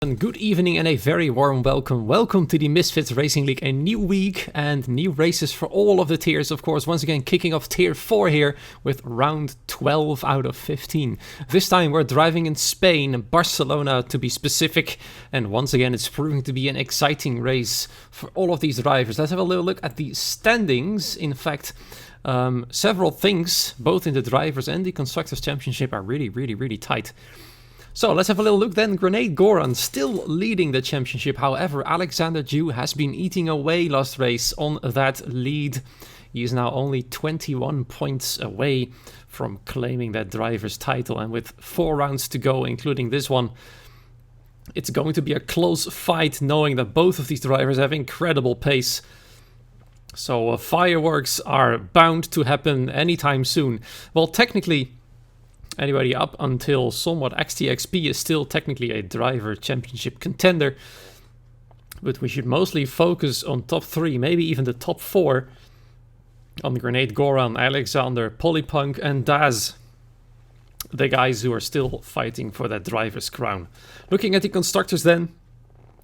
Good evening and a very warm welcome. Welcome to the Misfits Racing League, a new week and new races for all of the tiers, of course. Once again, kicking off tier 4 here with round 12 out of 15. This time we're driving in Spain, Barcelona to be specific. And once again, it's proving to be an exciting race for all of these drivers. Let's have a little look at the standings. In fact, several things, both in the Drivers' and the Constructors' Championship, are really tight. So let's have a little look then. Grenade Goran still leading the championship. However, Alexander Jew has been eating away last race on that lead. He is now only 21 points away from claiming that driver's title. And with 4 rounds to go, including this one, it's going to be a close fight, knowing that both of these drivers have incredible pace. So fireworks are bound to happen anytime soon. Well, technically, anybody up until somewhat XTXP is still technically a driver championship contender, but we should mostly focus on top 3, maybe even the top 4, on Grenade Goran, Alexander, Polypunk and Daz, the guys who are still fighting for that driver's crown. Looking at the constructors then,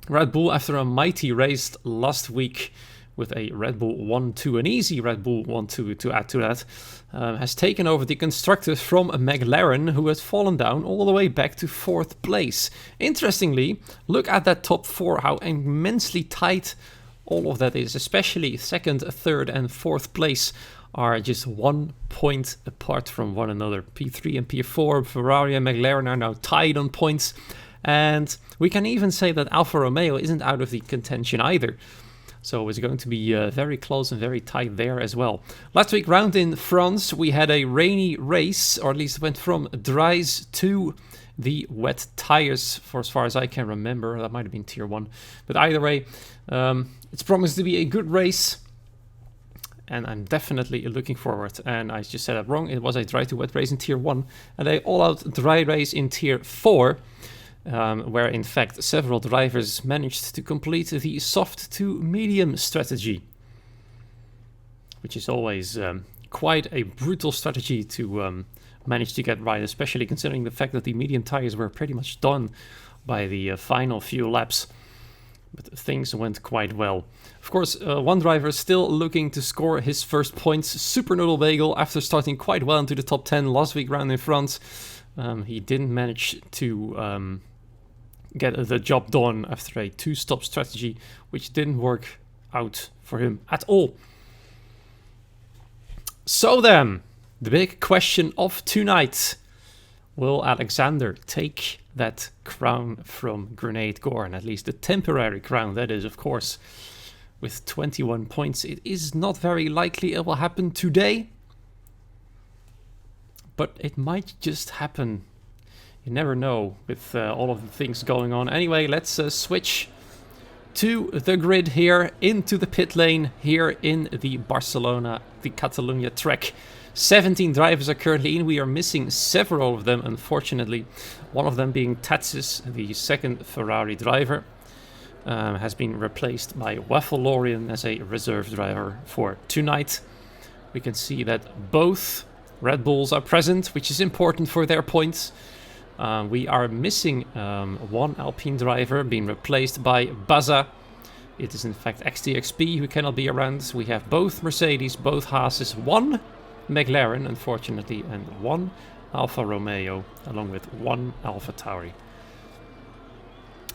Red Bull, after a mighty race last week with a Red Bull 1-2, an easy Red Bull 1-2 to add to that, has taken over the constructors from McLaren, who has fallen down all the way back to 4th place. Interestingly, look at that top 4, how immensely tight all of that is, especially 2nd, 3rd and 4th place are just 1 point apart from one another. P3 and P4, Ferrari and McLaren are now tied on points, and we can even say that Alfa Romeo isn't out of the contention either. So it's going to be very close and very tight there as well. Last week round in France, we had a rainy race, or at least went from dries to the wet tires, for as far as I can remember. That might have been tier 1. But either way, it's promised to be a good race, and I'm definitely looking forward. And I just said that wrong. It was a dry to wet race in tier 1, and a all-out dry race in tier 4. Where in fact several drivers managed to complete the soft to medium strategy, which is always quite a brutal strategy to manage to get right, especially considering the fact that the medium tires were pretty much done by the final few laps. But things went quite well. Of course, one driver still looking to score his first points, Super Noodle Bagel, after starting quite well into the top 10 last week round in France. He didn't manage to get the job done after a 2-stop strategy, which didn't work out for him at all. So then, the big question of tonight: will Alexander take that crown from Grenade Goran? At least the temporary crown, that is, of course. With 21 points, it is not very likely it will happen today, but it might just happen. You never know with all of the things going on. Anyway, let's switch to the grid here, into the pit lane here in the Barcelona, the Catalunya track. 17 drivers are currently in. We are missing several of them, unfortunately. One of them being Tatsis, the 2nd Ferrari driver, has been replaced by Waffle Lorian as a reserve driver for tonight. We can see that both Red Bulls are present, which is important for their points. We are missing one Alpine driver being replaced by Baza. It is in fact XTXP who cannot be around. We have both Mercedes, both Haases, one McLaren unfortunately, and one Alfa Romeo, along with one Alfa Tauri.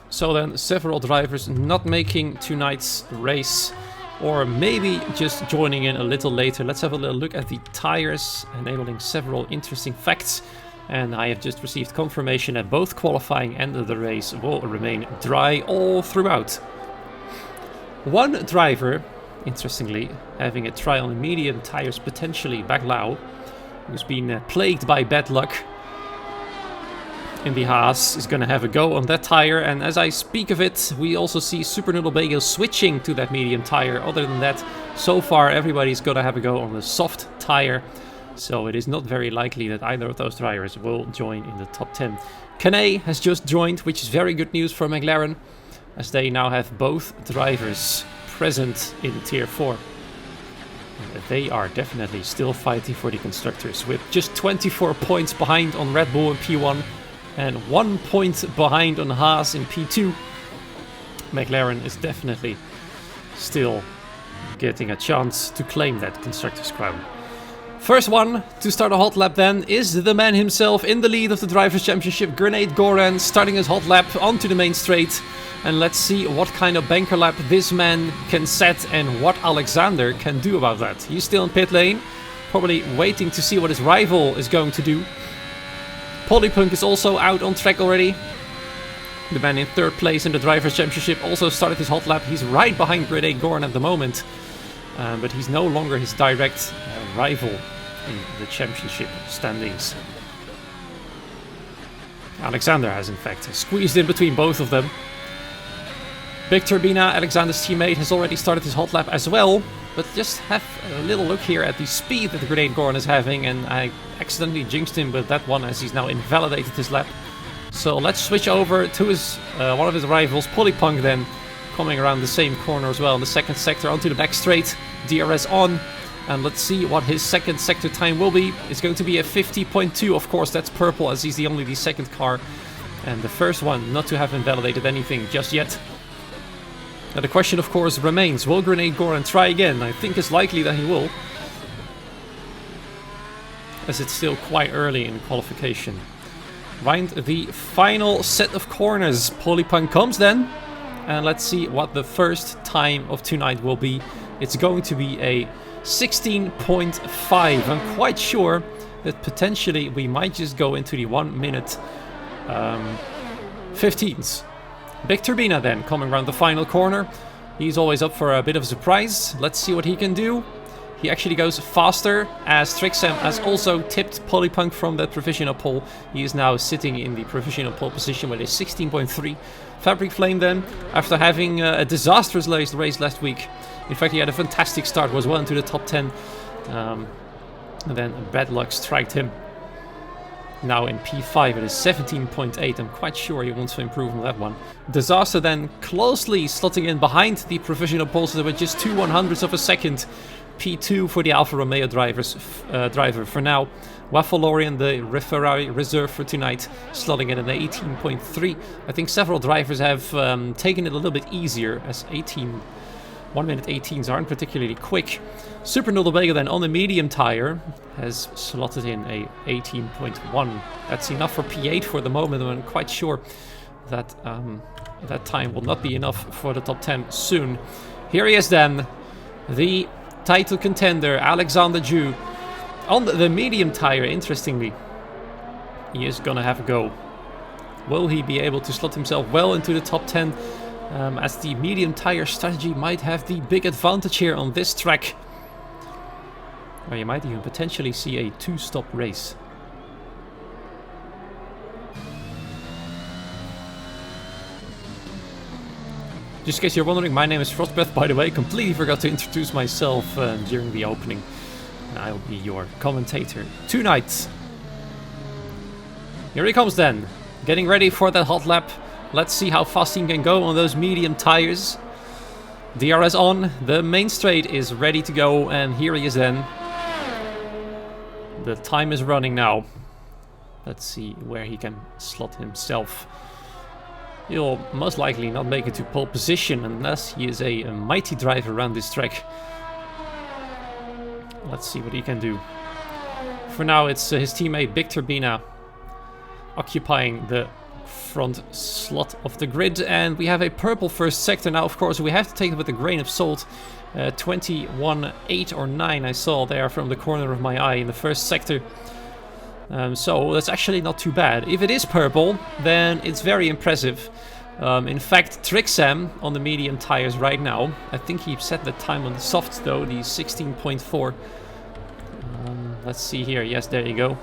So then, several drivers not making tonight's race, or maybe just joining in a little later. Let's have a little look at the tires, enabling several interesting facts. And I have just received confirmation that both qualifying and the race will remain dry all throughout. One driver, interestingly, having a try on the medium tires, potentially Baglau, who's been plagued by bad luck in the Haas, is going to have a go on that tire. And as I speak of it, we also see Super Noodle Bagel switching to that medium tire. Other than that, so far everybody's going to have a go on the soft tire. So it is not very likely that either of those drivers will join in the top 10. Canet has just joined, which is very good news for McLaren, as they now have both drivers present in Tier 4. And they are definitely still fighting for the constructors, with just 24 points behind on Red Bull and P1. and 1 point behind on Haas in P2. McLaren is definitely still getting a chance to claim that Constructors' crown. First one to start a hot lap then is the man himself in the lead of the Drivers' Championship, Grenade Goran, starting his hot lap onto the main straight. And let's see what kind of banker lap this man can set and what Alexander can do about that. He's still in pit lane, probably waiting to see what his rival is going to do. Polypunk is also out on track already. The man in third place in the Drivers' Championship also started his hot lap. He's right behind Grenade Goran at the moment. But he's no longer his direct rival in the championship standings. Alexander has in fact squeezed in between both of them. Big Turbina, Alexander's teammate, has already started his hot lap as well. But just have a little look here at the speed that the Grenade Goran is having, and I accidentally jinxed him with that one as he's now invalidated his lap. So let's switch over to his one of his rivals, Polypunk then, coming around the same corner as well in the second sector onto the back straight. DRS on, and let's see what his second sector time will be. It's going to be a 50.2, of course, that's purple as he's the second car. And the first one not to have invalidated anything just yet. Now the question of course remains, will Grenade Goran try again? I think it's likely that he will, as it's still quite early in qualification. Right, the final set of corners. Polypunk comes then. And let's see what the first time of tonight will be. It's going to be a 16.5. I'm quite sure that potentially we might just go into the 1 minute 15s. Big Turbina then coming around the final corner. He's always up for a bit of a surprise. Let's see what he can do. He actually goes faster as Trixem has also tipped Polypunk from that provisional pole. He is now sitting in the provisional pole position with a 16.3. Fabric Flame then, after having a disastrous race last week. In fact, he had a fantastic start, was well into the top 10. And then bad luck striked him. Now in P5 it is 17.8. I'm quite sure he wants to improve on that one. Disaster then closely slotting in behind the provisional pole, so there were just 2/100ths of a second. P2 for the Alfa Romeo driver for now. Waffalorian, the Ferrari reserve for tonight, slotting in at 18.3. I think several drivers have taken it a little bit easier, as 1 minute 18s aren't particularly quick. Super Nulobega then on the medium tire has slotted in a 18.1. That's enough for P8 for the moment, and I'm quite sure that that time will not be enough for the top 10 soon. Here he is then, the title contender, Alexander Ju. On the medium tire, interestingly, he is gonna have a go. Will he be able to slot himself well into the top 10? As the medium tire strategy might have the big advantage here on this track. Or you might even potentially see a 2-stop race. Just in case you're wondering, my name is Frostbreath, by the way. Completely forgot to introduce myself during the opening. I'll be your commentator tonight. Here he comes then, getting ready for that hot lap. Let's see how fast he can go on those medium tires. DRS on, the main straight is ready to go, and here he is then. The time is running now. Let's see where he can slot himself. He'll most likely not make it to pole position unless he is a mighty driver around this track. Let's see what he can do. For now it's his teammate Big Turbina occupying the front slot of the grid, and we have a purple first sector. Now of course we have to take it with a grain of salt. 21.8 or 9 I saw there from the corner of my eye in the first sector. So that's actually not too bad. If it is purple, then it's very impressive. In fact, Trixem on the medium tires right now, I think he set the time on the softs though, the 16.4. Let's see here, yes, there you go.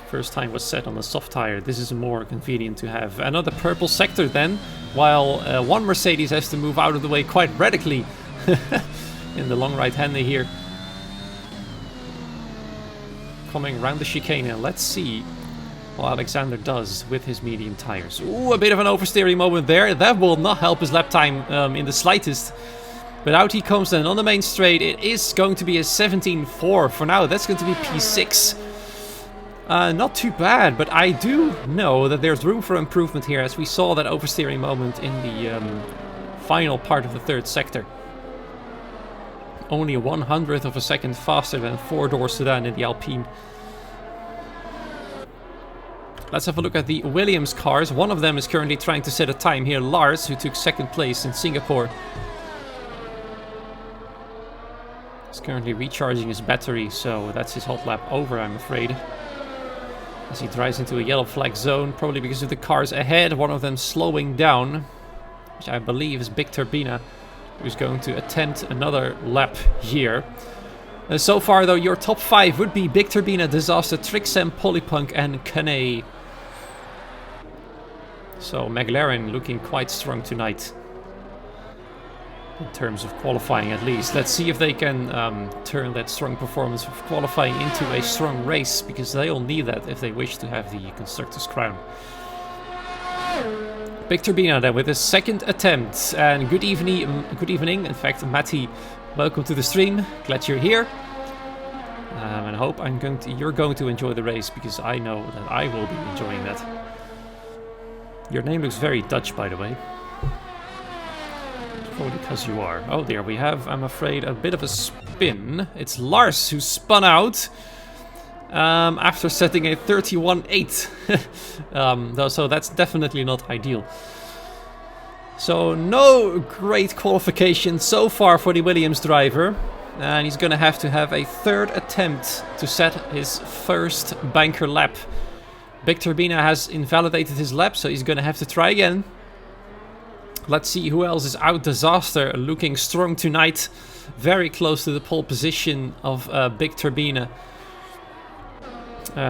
First time was set on the soft tire. This is more convenient to have. Another purple sector then, while one Mercedes has to move out of the way quite radically in the long right-hander here. Coming around the chicane, and let's see what Alexander does with his medium tires. Ooh, a bit of an oversteering moment there. That will not help his lap time in the slightest. But out he comes then on the main straight. It is going to be a 17.4 for now. That's going to be P6. Not too bad, but I do know that there's room for improvement here, as we saw that oversteering moment in the final part of the third sector. Only 1/100th of a second faster than four-door sedan in the Alpine. Let's have a look at the Williams cars. One of them is currently trying to set a time here. Lars, who took second place in Singapore, is currently recharging his battery, so that's his hot lap over, I'm afraid. As he drives into a yellow flag zone, probably because of the cars ahead, one of them slowing down, which I believe is Big Turbina, who's going to attempt another lap here. So far, though, your top 5 would be Big Turbina, Disaster, Trixem, Polypunk, and Kane. So McLaren looking quite strong tonight. In terms of qualifying, at least. Let's see if they can turn that strong performance of qualifying into a strong race, because they'll need that if they wish to have the Constructors' Crown. Big Turbina then with his second attempt. And good evening. In fact, Matty, welcome to the stream. Glad you're here. And I hope you're going to enjoy the race, because I know that I will be enjoying that. Your name looks very Dutch, by the way. Probably because you are. Oh, there we have, I'm afraid, a bit of a spin. It's Lars who spun out after setting a 31.8. So that's definitely not ideal. So no great qualification so far for the Williams driver. And he's going to have a third attempt to set his first banker lap. Big Turbina has invalidated his lap, so he's going to have to try again. Let's see who else is out. Disaster looking strong tonight. Very close to the pole position of Big Turbina.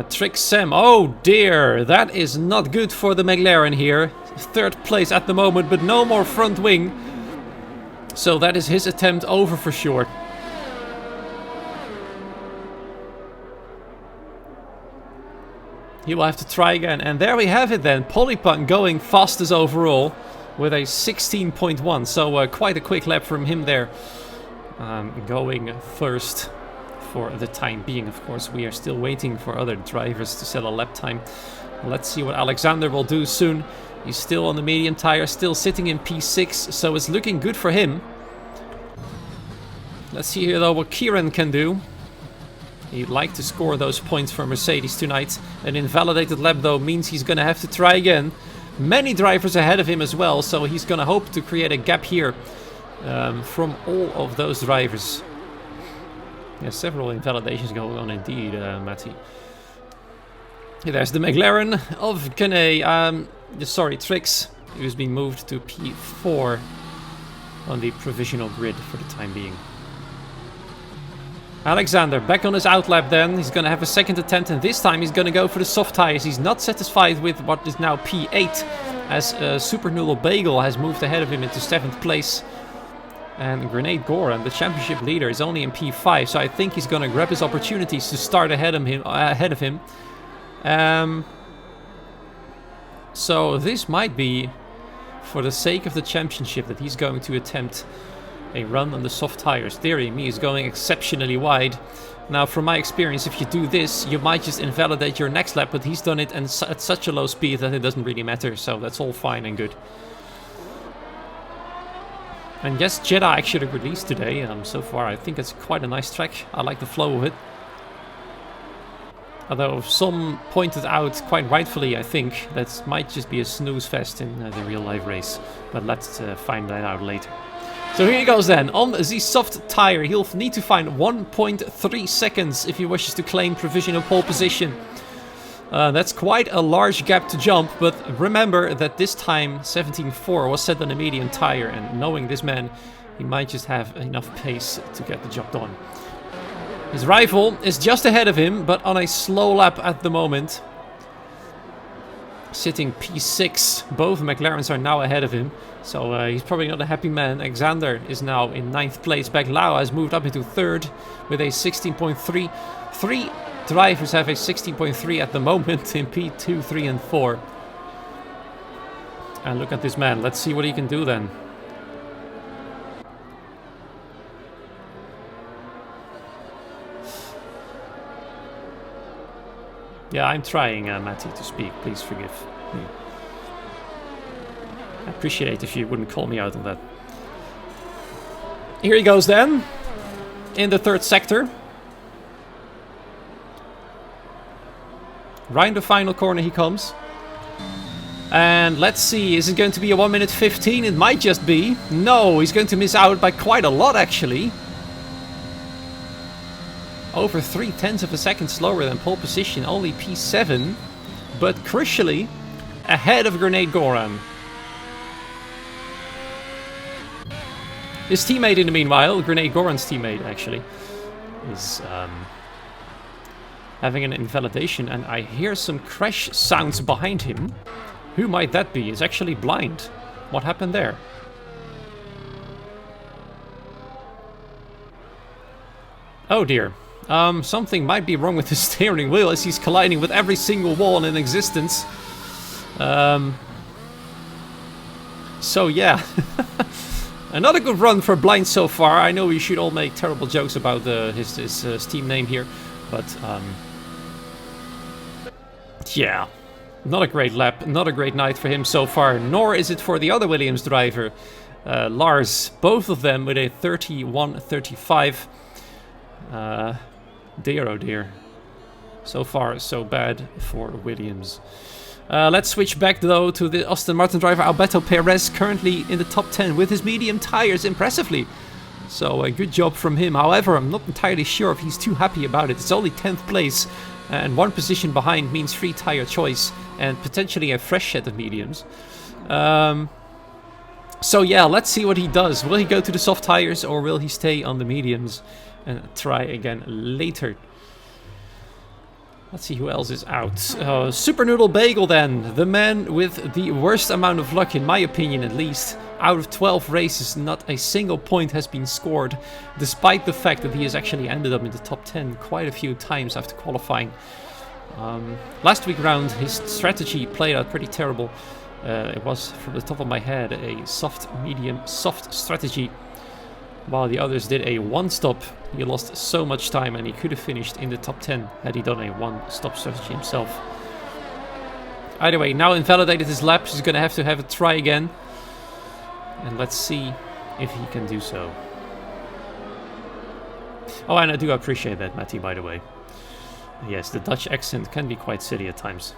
Trixem, oh dear, that is not good for the McLaren here. Third place at the moment, but no more front wing. So that is his attempt over for sure. He will have to try again. And there we have it then. Polypunk going fastest overall with a 16.1. So quite a quick lap from him there. Going first for the time being. Of course, we are still waiting for other drivers to set a lap time. Let's see what Alexander will do soon. He's still on the medium tire, still sitting in P6. So it's looking good for him. Let's see here though what Kieran can do. He'd like to score those points for Mercedes tonight. An invalidated lap though means he's going to have to try again. Many drivers ahead of him as well, so he's going to hope to create a gap here from all of those drivers. Yeah, several invalidations going on indeed, Matty. Yeah, there's the McLaren of Kane. Sorry, Trix, who's been moved to P4 on the provisional grid for the time being. Alexander back on his outlap then. He's going to have a second attempt, and this time he's going to go for the soft tires. He's not satisfied with what is now P8, as Super Noodle Bagel has moved ahead of him into 7th place. And Grenade Goran, the championship leader, is only in P5, so I think he's going to grab his opportunities to start ahead of him. So this might be, for the sake of the championship, that he's going to attempt a run on the soft tires. Deary me, is going exceptionally wide. Now, from my experience, if you do this, you might just invalidate your next lap, but he's done it at such a low speed that it doesn't really matter, so that's all fine and good. And yes, Jeddah actually released today. So far, I think it's quite a nice track. I like the flow of it. Although some pointed out, quite rightfully, I think, that might just be a snooze fest in the real life race. But let's find that out later. So here he goes then, on the soft tire. He'll need to find 1.3 seconds if he wishes to claim provisional pole position. That's quite a large gap to jump, but remember that this time 17.4 was set on a medium tire, and knowing this man, he might just have enough pace to get the job done. His rival is just ahead of him, but on a slow lap at the moment. Sitting P6, both McLarens are now ahead of him, so he's probably not a happy man. Alexander is now in 9th place. Baglao has moved up into 3rd with a 16.3. 3 drivers have a 16.3 at the moment in P2, 3 and 4. And look at this man, let's see what he can do then. Yeah, I'm trying, Matty, to speak. Please forgive me. I appreciate it if you wouldn't call me out on that. Here he goes then, in the third sector. Round the final corner he comes. And let's see, is it going to be a 1 minute 15? It might just be. No, he's going to miss out by quite a lot actually. Over 0.3 of a second slower than pole position, only P7. But crucially, ahead of Grenade Goran. His teammate in the meanwhile, Grenade Goran's teammate actually, is having an invalidation, and I hear some crash sounds behind him. Who might that be? He's actually blind. What happened there? Oh dear. Something might be wrong with the steering wheel as he's colliding with every single wall in existence. So yeah. Another good run for Blind so far. I know we should all make terrible jokes about his team name here, but yeah, not a great lap, not a great night for him so far, nor is it for the other Williams driver, Lars. Both of them with a 31.35. Dear oh dear. So far so bad for Williams. Let's switch back though to the Aston Martin driver Alberto Perez, currently in the top 10 with his medium tires impressively. So a good job from him. However, I'm not entirely sure if he's too happy about it. It's only 10th place and 1 position behind means free tire choice and potentially a fresh set of mediums. So yeah, let's see what he does. Will he go to the soft tires or will he stay on the mediums and try again later? Let's see who else is out. Super Noodle Bagel then. The man with the worst amount of luck, in my opinion at least. Out of 12 races, not a single point has been scored. Despite the fact that he has actually ended up in the top 10 quite a few times after qualifying. Last week round, his strategy played out pretty terrible. It was, from the top of my head, a soft, medium, soft strategy. While the others did a one-stop. He lost so much time and he could have finished in the top 10 had he done a one-stop strategy himself. Either way, now invalidated his lap, he's going to have a try again. And let's see if he can do so. Oh, and I do appreciate that, Matty, by the way. Yes, the Dutch accent can be quite silly at times.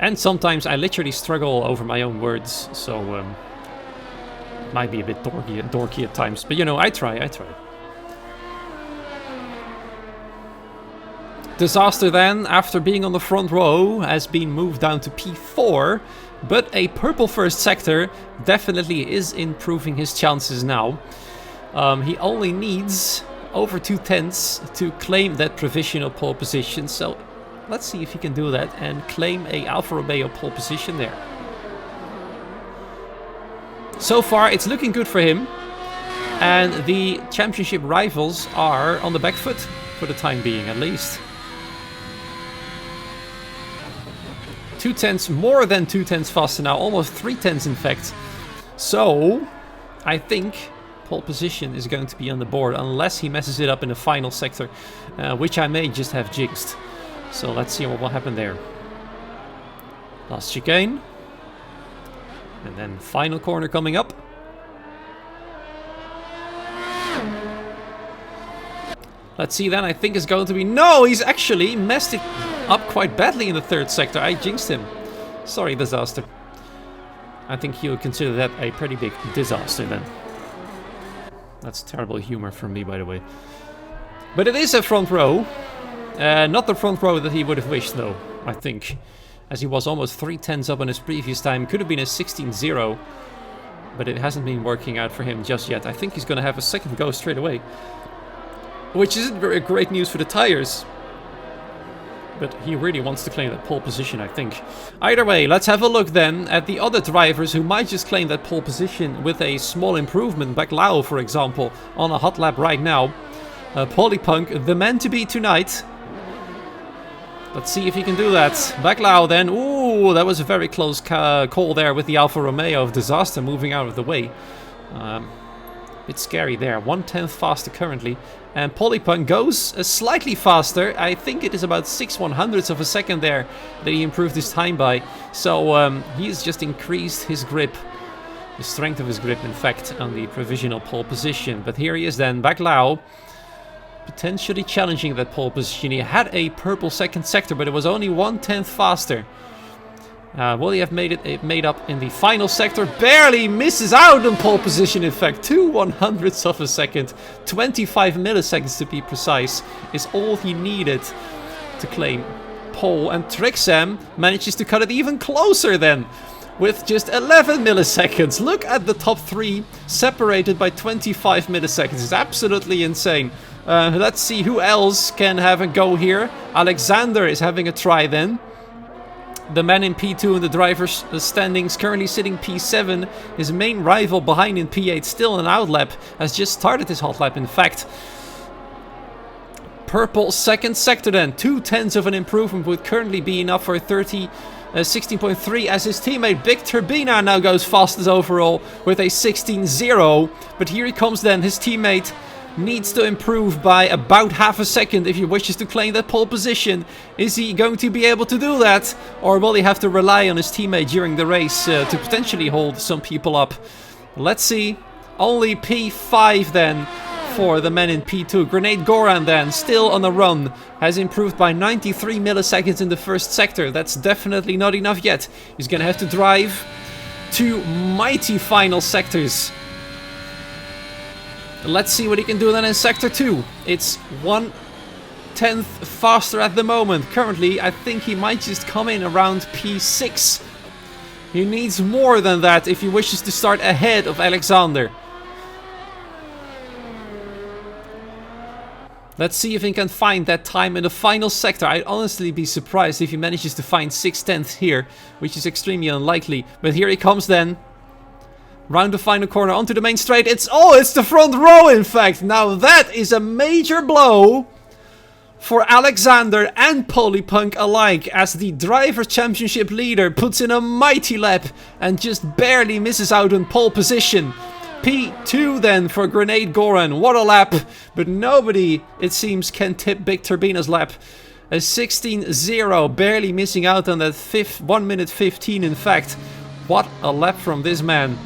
And sometimes I literally struggle over my own words, so might be a bit dorky at times, but you know, I try. Disaster then, after being on the front row, has been moved down to P4, but a purple first sector definitely is improving his chances now. He only needs over 2/10 to claim that provisional pole position, so let's see if he can do that and claim a Alfa Romeo pole position there. So far, it's looking good for him, and the championship rivals are on the back foot for the time being, at least. 2/10, more than 2/10 faster now, almost 3/10 in fact. So, I think pole position is going to be on the board, unless he messes it up in the final sector, which I may just have jinxed. So let's see what will happen there. Last chicane. And then final corner coming up. Let's see then, I think it's going to be... No, he's actually messed it up quite badly in the third sector. I jinxed him. Sorry, disaster. I think he'll consider that a pretty big disaster then. That's terrible humor from me, by the way. But it is a front row. Not the front row that he would have wished, though, I think. As he was almost 3/10 up on his previous time. Could have been a 16-0. But it hasn't been working out for him just yet. I think he's going to have a second go straight away. Which isn't very great news for the tires. But he really wants to claim that pole position, I think. Either way, let's have a look then at the other drivers who might just claim that pole position with a small improvement. Baclau, for example, on a hot lap right now. Polypunk, the man to beat tonight. Let's see if he can do that. Baclau then. Ooh, that was a very close call there with the Alfa Romeo of disaster moving out of the way. Bit scary there. 1/10 faster currently. And Polypunk goes slightly faster. I think it is about 6/100ths of a second there that he improved his time by. So he's just increased his grip. The strength of his grip, in fact, on the provisional pole position. But here he is then, Baklao. Potentially challenging that pole position. He had a purple second sector, but it was only 1/10 faster. Will he have made up in the final sector? Barely misses out on pole position, in fact. 2/100ths of a second. 25 milliseconds to be precise is all he needed to claim pole. And Trixem manages to cut it even closer then, with just 11 milliseconds. Look at the top three separated by 25 milliseconds. It's absolutely insane. Let's see who else can have a go here. Alexander is having a try then. The man in P2 in the driver's standings, currently sitting P7. His main rival behind in P8, still an outlap, has just started his hot lap, in fact. Purple second sector then, 2/10ths of an improvement, would currently be enough for 16.3 as his teammate Big Turbina now goes fastest overall with a 16.0. But here he comes then, his teammate needs to improve by about half a second if he wishes to claim that pole position. Is he going to be able to do that? Or will he have to rely on his teammate during the race to potentially hold some people up? Let's see. Only P5 then for the men in P2. Grenade Goran then, still on a run, has improved by 93 milliseconds in the first sector. That's definitely not enough yet. He's gonna have to drive 2 mighty final sectors. Let's see what he can do then in sector 2. It's 1/10 faster at the moment. Currently, I think he might just come in around P6. He needs more than that if he wishes to start ahead of Alexander. Let's see if he can find that time in the final sector. I'd honestly be surprised if he manages to find 6/10 here, which is extremely unlikely. But here he comes then. Round the final corner, onto the main straight. It's the front row, in fact. Now that is a major blow for Alexander and Polypunk alike, as the driver championship leader puts in a mighty lap and just barely misses out on pole position. P2 then for Grenade Goran. What a lap. But nobody, it seems, can tip Big Turbina's lap. A 16.0, barely missing out on that 1 minute 15, in fact. What a lap from this man.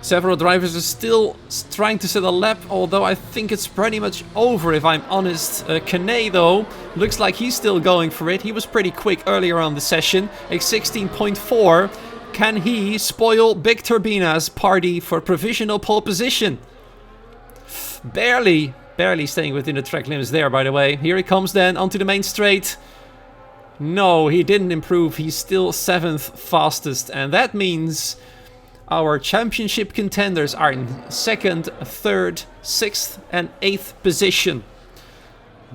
Several drivers are still trying to set a lap, although I think it's pretty much over, if I'm honest. Kane, though, looks like he's still going for it. He was pretty quick earlier on the session. A 16.4. Can he spoil Big Turbina's party for provisional pole position? Barely staying within the track limits there, by the way. Here he comes then, onto the main straight. No, he didn't improve. He's still 7th fastest, and that means our championship contenders are in 2nd, 3rd, 6th and 8th position.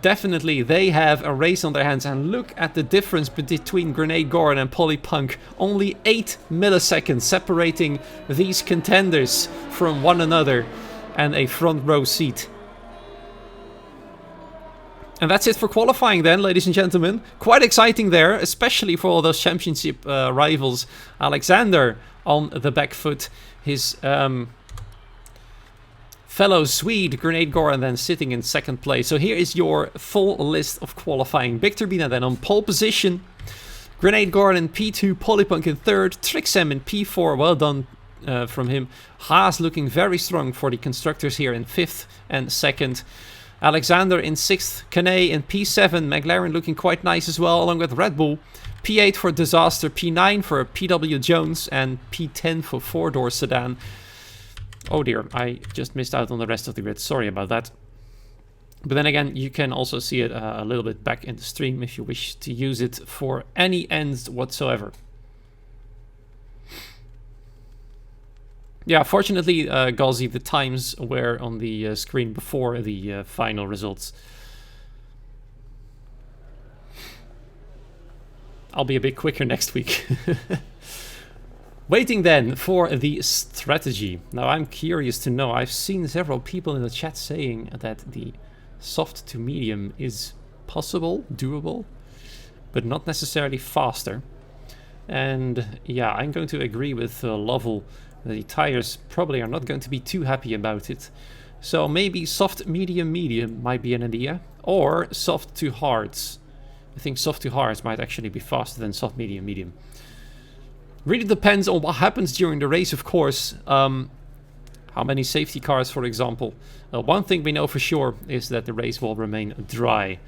Definitely they have a race on their hands, and look at the difference between Grenade Goran and Polypunk. Only 8 milliseconds separating these contenders from one another, and a front row seat. And that's it for qualifying then, ladies and gentlemen. Quite exciting there, especially for all those championship rivals. Alexander on the back foot, his fellow Swede Grenade Goran then sitting in 2nd place. So here is your full list of qualifying. Big Turbina then on pole position. Grenade Goran in P2, Polypunk in 3rd, Trixem in P4, well done from him. Haas looking very strong for the constructors here in 5th and 2nd. Alexander in 6th, Kane in P7, McLaren looking quite nice as well, along with Red Bull. P8 for Disaster, P9 for PW Jones, and P10 for 4-door sedan. Oh dear, I just missed out on the rest of the grid, sorry about that. But then again, you can also see it a little bit back in the stream if you wish to use it for any ends whatsoever. Yeah, fortunately, Gauzy, the times were on the screen before the final results. I'll be a bit quicker next week. Waiting then for the strategy. Now I'm curious to know, I've seen several people in the chat saying that the soft to medium is possible, doable, but not necessarily faster. And yeah, I'm going to agree with Lovell The tires probably are not going to be too happy about it. So maybe soft, medium, medium might be an idea. Or soft to hards. I think soft to hards might actually be faster than soft, medium, medium. Really depends on what happens during the race, of course. How many safety cars, for example. One thing we know for sure is that the race will remain dry.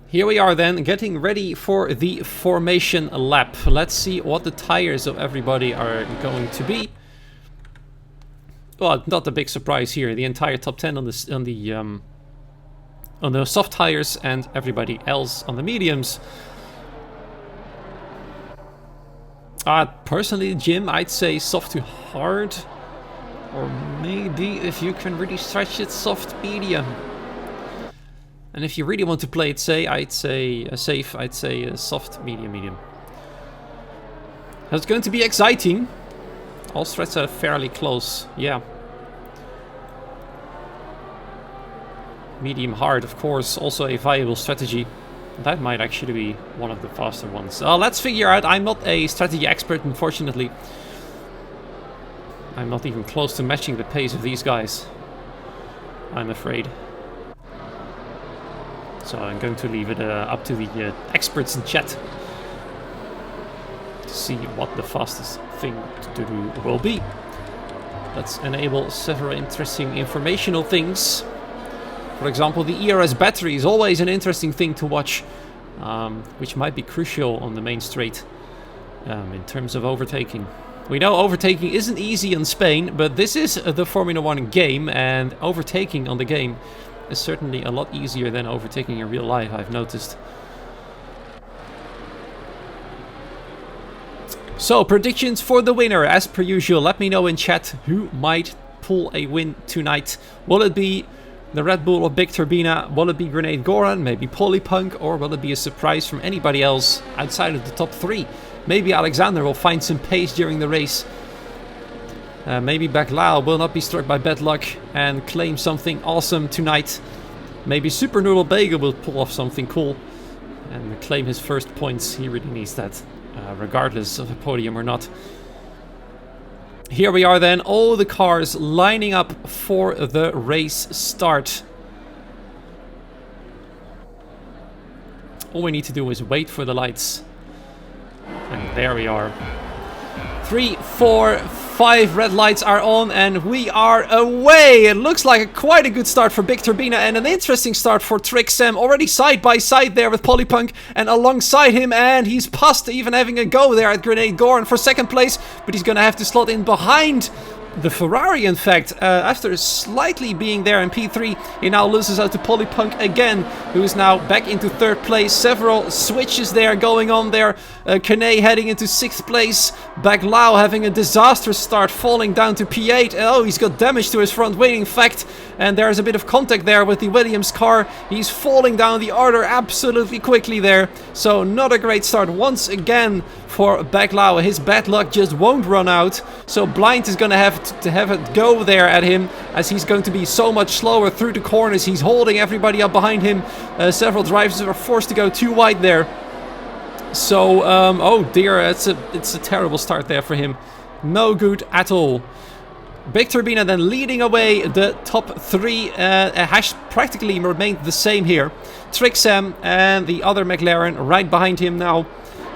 Here we are then, getting ready for the formation lap. Let's see what the tires of everybody are going to be. Well, not a big surprise here. The entire top 10 on the soft tires and everybody else on the mediums. Personally, Jim, I'd say soft to hard. Or maybe, if you can really stretch it, soft medium. And if you really want to play it safe, I'd say soft, medium, medium. It's going to be exciting. All strats are fairly close, yeah. Medium hard, of course, also a viable strategy. That might actually be one of the faster ones. Let's figure out. I'm not a strategy expert, unfortunately. I'm not even close to matching the pace of these guys, I'm afraid. So I'm going to leave it up to the experts in chat to see what the fastest thing to do will be. Let's enable several interesting informational things. For example, the ERS battery is always an interesting thing to watch, which might be crucial on the main straight in terms of overtaking. We know overtaking isn't easy in Spain, but this is the Formula 1 game, and overtaking on the game is certainly a lot easier than overtaking in real life, I've noticed. So, predictions for the winner, as per usual. Let me know in chat who might pull a win tonight. Will it be the Red Bull of Big Turbina? Will it be Grenade Goran? Maybe Polypunk? Or will it be a surprise from anybody else outside of the top 3? Maybe Alexander will find some pace during the race. Maybe Baclau will not be struck by bad luck and claim something awesome tonight. Maybe Super Noodle Bagel will pull off something cool and claim his first points. He really needs that, regardless of a podium or not. Here we are then, all the cars lining up for the race start. All we need to do is wait for the lights. And there we are. 3, 4, 5 red lights are on and we are away. It looks like quite a good start for Big Turbina and an interesting start for Trixem. Already side by side there with Polypunk and alongside him, and he's past even having a go there at Grenade Goran for second place, but he's gonna have to slot in behind the Ferrari, in fact. After slightly being there in P3, he now loses out to Polypunk again, who is now back into third place. Several switches there going on there. Kane heading into 6th place. Baclau having a disastrous start, falling down to P8. Oh, he's got damage to his front wing, in fact. And there's a bit of contact there with the Williams car. He's falling down the order absolutely quickly there. So not a great start once again for Baclau. His bad luck just won't run out. So Blind is going to have it go there at him, as he's going to be so much slower through the corners. He's holding everybody up behind him. Several drivers are forced to go too wide there. So, oh dear, it's a terrible start there for him. No good at all. Big Turbina then leading away the top 3. Has practically remained the same here. Trixem and the other McLaren right behind him now.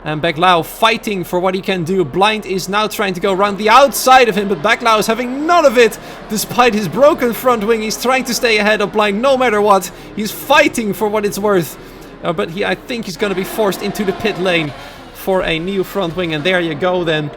And Baclau fighting for what he can do. Blind is now trying to go around the outside of him, but Baclau is having none of it. Despite his broken front wing, he's trying to stay ahead of Blind no matter what. He's fighting for what it's worth. But I think he's going to be forced into the pit lane for a new front wing. And there you go then.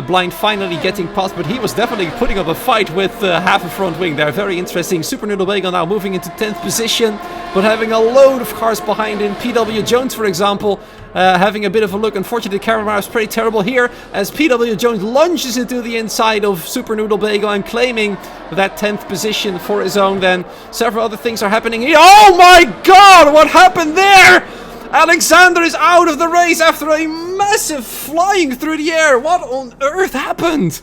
Blind finally getting past, but he was definitely putting up a fight with half a front wing there. Very interesting. Super Noodle Bagel now moving into 10th position, but having a load of cars behind him. PW Jones, for example, having a bit of a look. Unfortunately, the camera is pretty terrible here, as PW Jones lunges into the inside of Super Noodle Bagel and claiming that 10th position for his own. Then several other things are happening here. Oh my god, what happened there? Alexander is out of the race after a massive flying through the air. What on earth happened?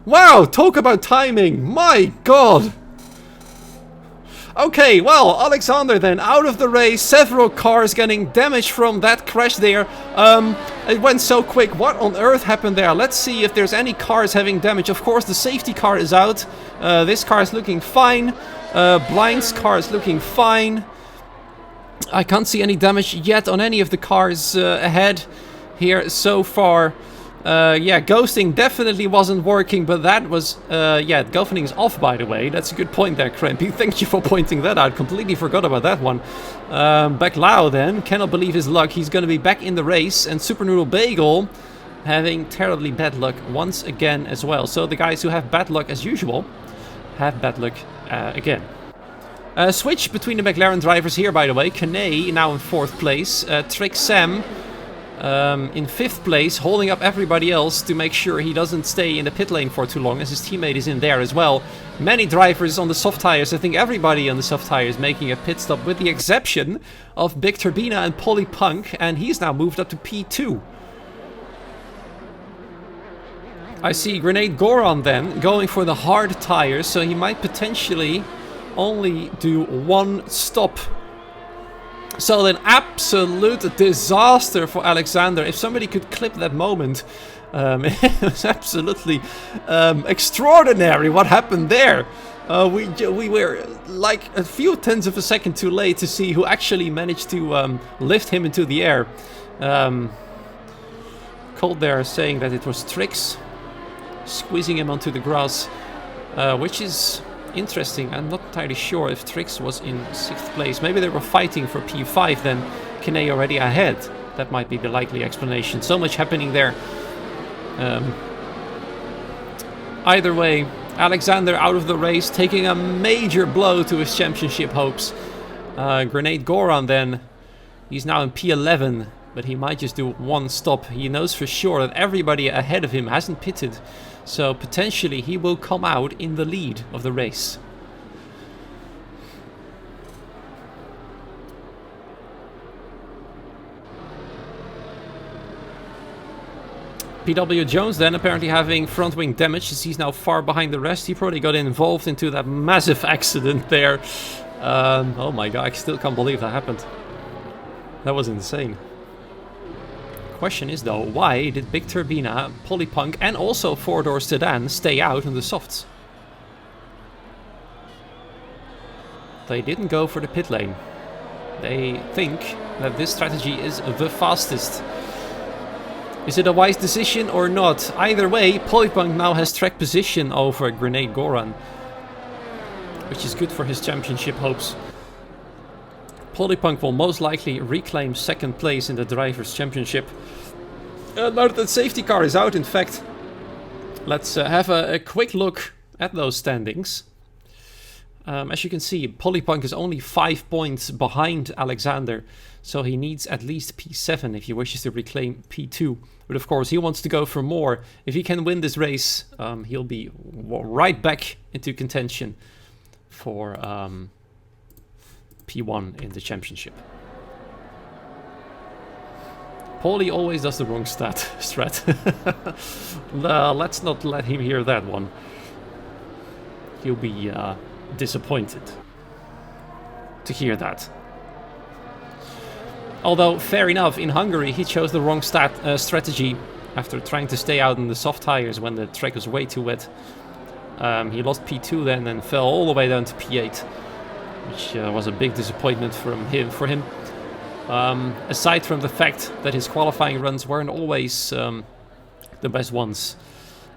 Wow, talk about timing. My god. Okay, well, Alexander then out of the race. Several cars getting damaged from that crash there. It went so quick. What on earth happened there? Let's see if there's any cars having damage. Of course, the safety car is out. This car is looking fine. Blind's car is looking fine. I can't see any damage yet on any of the cars ahead here so far. Yeah, ghosting definitely wasn't working, but that was, yeah, ghosting is off, by the way. That's a good point there, Crampy. Thank you for pointing that out. Completely forgot about that one. Baclao then, cannot believe his luck. He's going to be back in the race, and Super Noodle Bagel having terribly bad luck once again as well. So the guys who have bad luck as usual have bad luck again. Switch between the McLaren drivers here, by the way. Kane now in 4th place. Trick Sam in 5th place, holding up everybody else to make sure he doesn't stay in the pit lane for too long, as his teammate is in there as well. Many drivers on the soft tires. I think everybody on the soft tires making a pit stop, with the exception of Big Turbina and Polly Punk, and he's now moved up to P2. I see Grenade Goron then going for the hard tires, so he might potentially only do one stop. So an absolute disaster for Alexander. If somebody could clip that moment, it was absolutely extraordinary what happened there. We were like a few tenths of a second too late to see who actually managed to lift him into the air. Cold there saying that it was Trix squeezing him onto the grass, which is interesting. I'm not entirely sure if Trix was in 6th place. Maybe they were fighting for P5 then. Kine already ahead. That might be the likely explanation. So much happening there. Either way, Alexander out of the race, taking a major blow to his championship hopes. Grenade Goron then, he's now in P11, but he might just do one stop. He knows for sure that everybody ahead of him hasn't pitted, so potentially he will come out in the lead of the race. PW Jones then apparently having front wing damage, as he's now far behind the rest. He probably got involved into that massive accident there. Oh my god, I still can't believe that happened. That was insane. Question is though, why did Big Turbina, Polypunk and also 4-door sedan stay out on the softs? They didn't go for the pit lane. They think that this strategy is the fastest. Is it a wise decision or not? Either way, Polypunk now has track position over Grenade Goron, which is good for his championship hopes. Polypunk will most likely reclaim 2nd place in the Drivers' Championship. Now that the safety car is out, in fact, let's have a quick look at those standings. As you can see, Polypunk is only 5 points behind Alexander, so he needs at least P7 if he wishes to reclaim P2. But of course, he wants to go for more. If he can win this race, he'll be right back into contention for P1 in the championship. Paulie always does the wrong strat. Let's not let him hear that one. He'll be disappointed to hear that. Although, fair enough, in Hungary he chose the wrong strategy after trying to stay out in the soft tires when the track was way too wet. He lost P2 then and fell all the way down to P8, which was a big disappointment for him. Aside from the fact that his qualifying runs weren't always the best ones,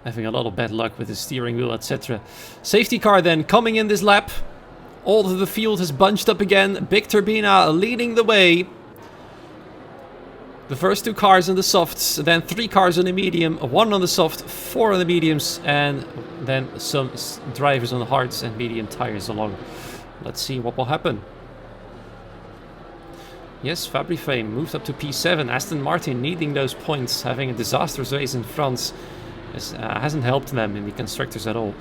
having a lot of bad luck with his steering wheel, etc. Safety car then coming in this lap. All of the field has bunched up again. Big Turbina leading the way. The first 2 cars on the softs, then 3 cars on the medium, 1 on the soft, 4 on the mediums, and then some drivers on the hards and medium tires along. Let's see what will happen. Yes, Fabrifame moved up to P7. Aston Martin needing those points, having a disastrous race in France, hasn't helped them in the constructors at all.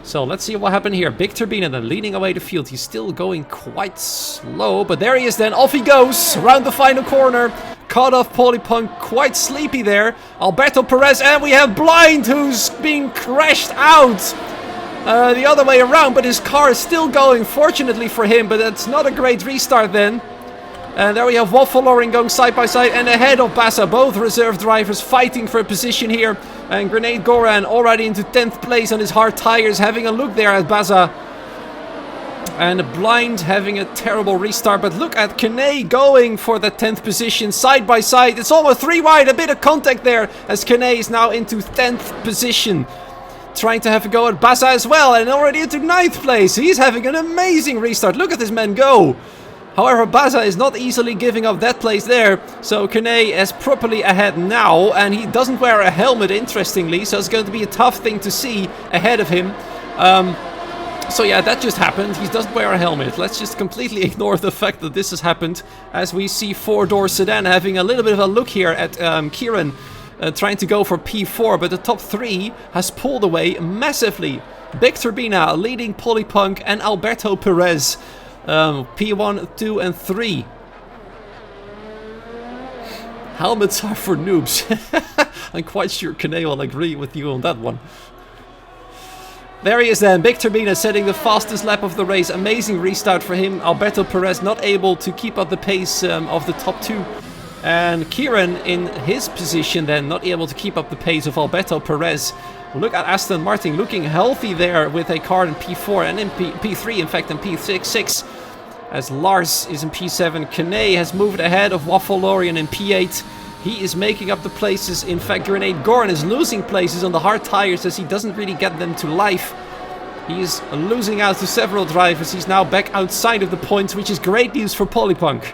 So let's see what happened here. Big Turbina then leading away the field. He's still going quite slow, but there he is then. Off he goes around the final corner. Caught off Polypunk, quite sleepy there. Alberto Perez, and we have Blind, who's being crashed out. the other way around, but his car is still going, fortunately for him, but that's not a great restart then. And there we have Waffle Loring going side by side and ahead of Baza. Both reserve drivers fighting for a position here. And Grenade Goran already into 10th place on his hard tires, having a look there at Baza. And Blind having a terrible restart, but look at Kane going for the 10th position side by side. It's almost 3 wide, a bit of contact there as Kane is now into 10th position. Trying to have a go at Baza as well, and already into 9th place. He's having an amazing restart. Look at this man go. However, Baza is not easily giving up that place there. So Kane is properly ahead now, and he doesn't wear a helmet, interestingly. So it's going to be a tough thing to see ahead of him. So yeah, that just happened. He doesn't wear a helmet. Let's just completely ignore the fact that this has happened. As we see 4-door sedan having a little bit of a look here at Kieran. Trying to go for P4, but the top 3 has pulled away massively. Big Turbina leading Polypunk and Alberto Perez. P1, 2 and 3. Helmets are for noobs. I'm quite sure Kane will agree with you on that one. There he is then, Big Turbina setting the fastest lap of the race. Amazing restart for him. Alberto Perez not able to keep up the pace of the top 2. And Kieran in his position then, not able to keep up the pace of Alberto Perez. Look at Aston Martin looking healthy there with a car in P4 and in P3, in fact, in P6. As Lars is in P7, Kane has moved ahead of Waffle Lorian in P8. He is making up the places. In fact, Grenade Goran is losing places on the hard tires as he doesn't really get them to life. He is losing out to several drivers. He's now back outside of the points, which is great news for Polypunk.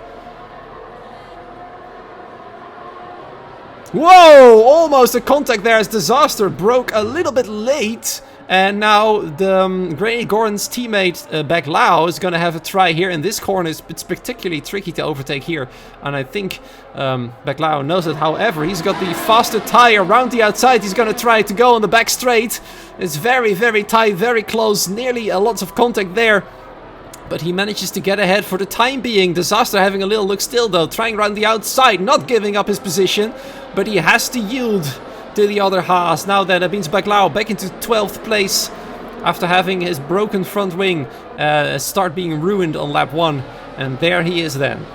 Whoa! Almost a contact there as Disaster broke a little bit late. And now the Grenade Goran's teammate Baglao is going to have a try here in this corner. It's particularly tricky to overtake here. And I think Baglao knows it. However, he's got the faster tire around the outside. He's going to try to go on the back straight. It's very, very tight, very close. Nearly lots of contact there. But he manages to get ahead for the time being. Disaster having a little look still though. Trying around the outside. Not giving up his position. But he has to yield to the other Haas. Now that means Baglao back into 12th place. After having his broken front wing start being ruined on lap 1. And there he is then.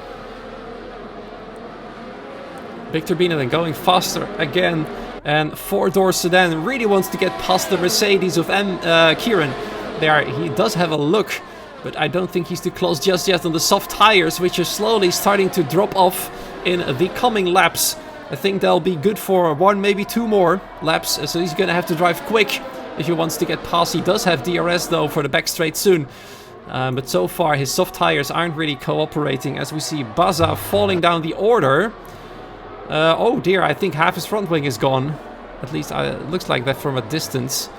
Big Turbina then going faster again. And 4-door sedan really wants to get past the Mercedes of Kieran. There he does have a look. But I don't think he's too close just yet on the soft tires, which are slowly starting to drop off in the coming laps. I think they'll be good for 1, maybe 2 more laps. So he's going to have to drive quick if he wants to get past. He does have DRS though for the back straight soon. But so far his soft tires aren't really cooperating. As we see Baza falling down the order. Oh dear, I think half his front wing is gone. At least it looks like that from a distance.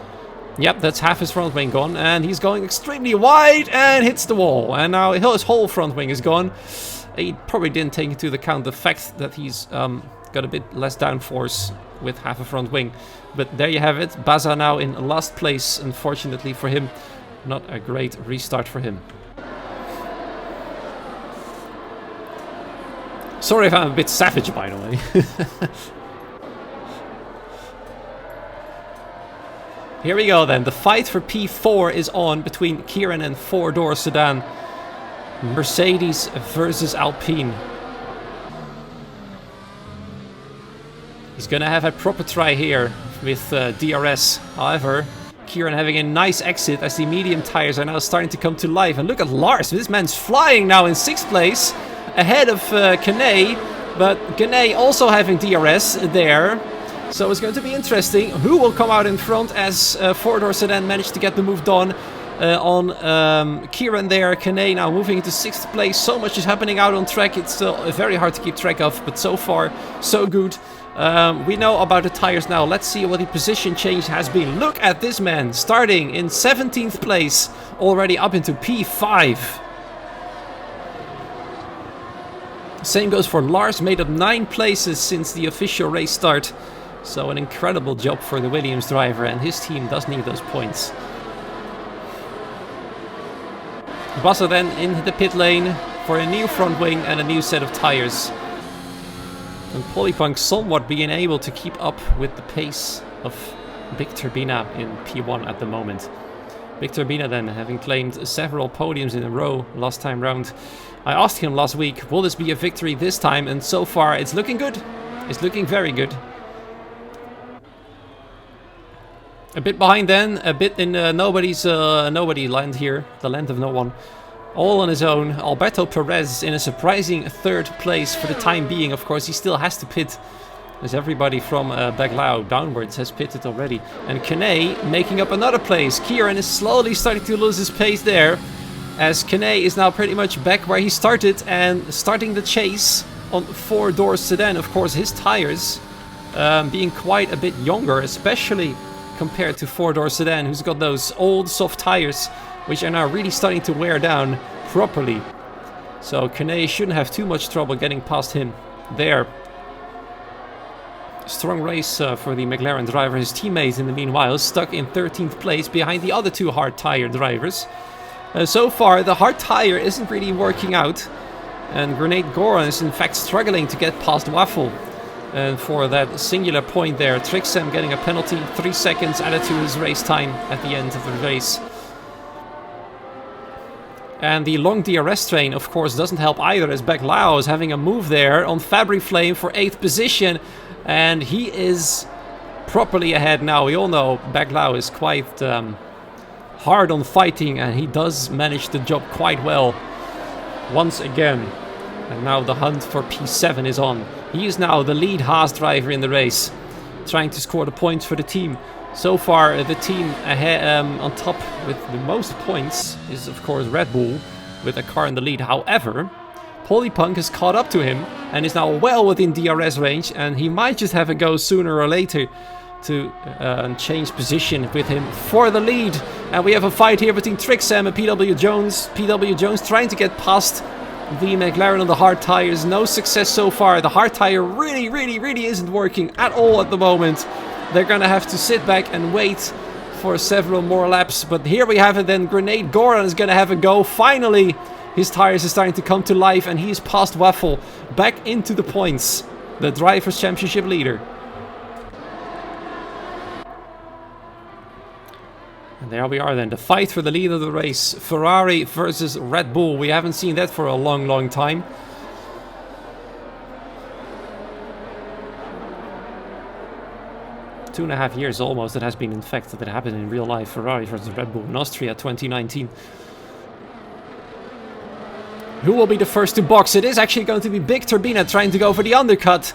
Yep, that's half his front wing gone. And he's going extremely wide and hits the wall. And now his whole front wing is gone. He probably didn't take into account the fact that he's got a bit less downforce with half a front wing. But there you have it. Baza now in last place, unfortunately for him. Not a great restart for him. Sorry if I'm a bit savage, by the way. Here we go then. The fight for P4 is on between Kieran and 4-door sedan. Mercedes versus Alpine. He's gonna have a proper try here with DRS. However, Kieran having a nice exit as the medium tires are now starting to come to life. And look at Lars. This man's flying now in 6th place. Ahead of Kane. But Kane also having DRS there. So it's going to be interesting who will come out in front as 4-door sedan managed to get the move done on Kieran there. Kane now moving into 6th place. So much is happening out on track. It's still very hard to keep track of, but so far so good. We know about the tires now. Let's see what the position change has been. Look at this man starting in 17th place, already up into P5. Same goes for Lars, made up 9 places since the official race start. So an incredible job for the Williams driver, and his team does need those points. Baza then in the pit lane for a new front wing and a new set of tires. And Polypunk somewhat being able to keep up with the pace of Big Turbina in P1 at the moment. Victor Bina then, having claimed several podiums in a row last time round. I asked him last week, will this be a victory this time? And so far, it's looking good. It's looking very good. A bit behind then, a bit in nobody land here, the land of no one. All on his own. Alberto Perez in a surprising 3rd place for the time being. Of course, he still has to pit, as everybody from Baglao downwards has pitted already. And Kane making up another place. Kieran is slowly starting to lose his pace there, as Kane is now pretty much back where he started and starting the chase on 4-door sedan. Of course, his tires being quite a bit younger, especially compared to 4-door sedan, who's got those old soft tires, which are now really starting to wear down properly. So Kane shouldn't have too much trouble getting past him there. Strong race for the McLaren driver. His teammate, in the meanwhile, stuck in 13th place behind the other 2 hard tire drivers. So far, the hard tire isn't really working out. And Grenade Goran is in fact struggling to get past Waffle. And for that singular point there, Trixem getting a penalty, 3 seconds added to his race time at the end of the race. And the long DRS train, of course, doesn't help either, as Baglao is having a move there on Fabry Flame for 8th position. And he is properly ahead now. We all know Baglao is quite hard on fighting, and he does manage the job quite well once again. And now the hunt for P7 is on. He is now the lead Haas driver in the race, trying to score the points for the team. So far, the team ahead, on top with the most points is, of course, Red Bull, with a car in the lead. However, Polypunk has caught up to him and is now well within DRS range, and he might just have a go sooner or later to change position with him for the lead. And we have a fight here between Trixem and PW Jones. PW Jones trying to get past the McLaren on the hard tires. No success so far. The hard tire really isn't working at all at the moment. They're gonna have to sit back and wait for several more laps. But here we have it then. Grenade Goran is gonna have a go. Finally, his tires are starting to come to life, and he's past Waffle back into the points. The Drivers' Championship leader. And there we are then, the fight for the lead of the race. Ferrari versus Red Bull. We haven't seen that for a long time. Two and a half years almost it has been, in fact, that it happened in real life. Ferrari versus Red Bull in Austria 2019. Who will be the first to box? It is actually going to be Big Turbina trying to go for the undercut.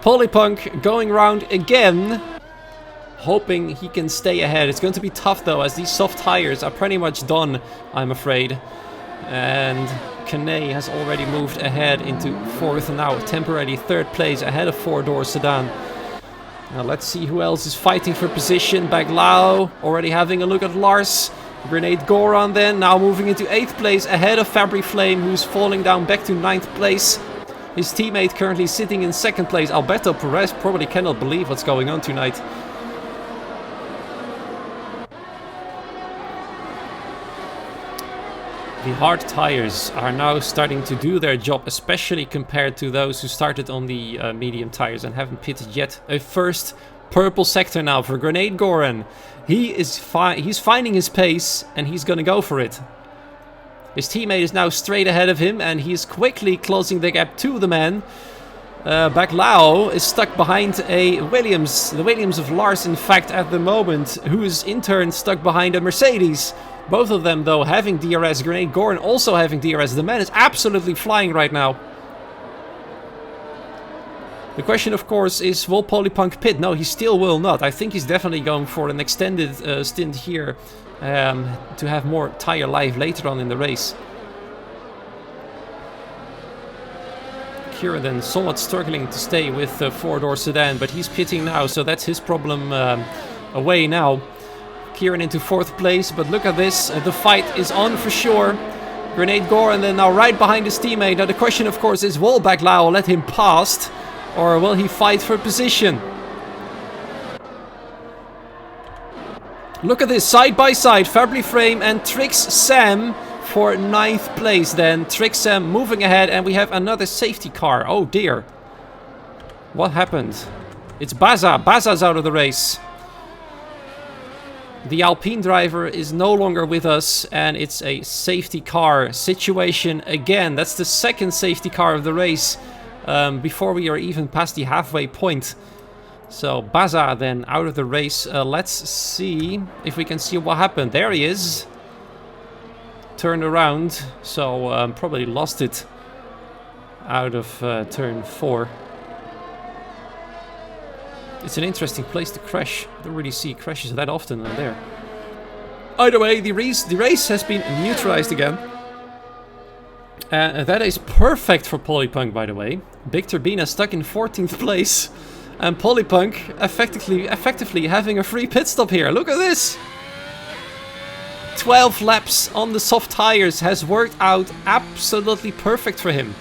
Polypunk going round again, hoping he can stay ahead. It's going to be tough though, as these soft tires are pretty much done, I'm afraid. And Kane has already moved ahead into 4th and now temporarily 3rd place ahead of 4-door sedan. Now let's see who else is fighting for position. Baglao already having a look at Lars. Grenade Goran then now moving into 8th place ahead of Fabry Flame, who's falling down back to 9th place. His teammate currently sitting in 2nd place. Alberto Perez probably cannot believe what's going on tonight. The hard tires are now starting to do their job, especially compared to those who started on the medium tires and haven't pitted yet. A first purple sector now for Grenade Goran. He's finding his pace, and he's gonna go for it. His teammate is now straight ahead of him, and he's quickly closing the gap to the man. Baglao is stuck behind a Williams, the Williams of Lars, in fact, at the moment, who is in turn stuck behind a Mercedes. Both of them, though, having DRS. Grenade Goran also having DRS. The man is absolutely flying right now. The question, of course, is, will Polypunk pit? No, he still will not. I think he's definitely going for an extended stint here to have more tire life later on in the race. Kieran then somewhat struggling to stay with the 4-door sedan, but he's pitting now, so that's his problem away now. Kieran into 4th place, but look at this, the fight is on for sure. Grenade Goran then now right behind his teammate. Now the question, of course, is, will Baglao let him past, or will he fight for position? Look at this, side by side, Fabry Frame and Trix Sam for 9th place then. Trix Sam moving ahead, and we have another safety car. Oh dear. What happened? It's Baza. Baza's out of the race. The Alpine driver is no longer with us, and it's a safety car situation again. That's the second safety car of the race before we are even past the halfway point. So Baza then out of the race. Let's see if we can see what happened. There he is. Turned around, so probably lost it out of turn 4. It's an interesting place to crash. I don't really see crashes that often there. Either way, the race has been neutralized again. That is perfect for Polypunk, by the way. Big Turbina stuck in 14th place. And Polypunk effectively having a free pit stop here. Look at this! 12 laps on the soft tires has worked out absolutely perfect for him.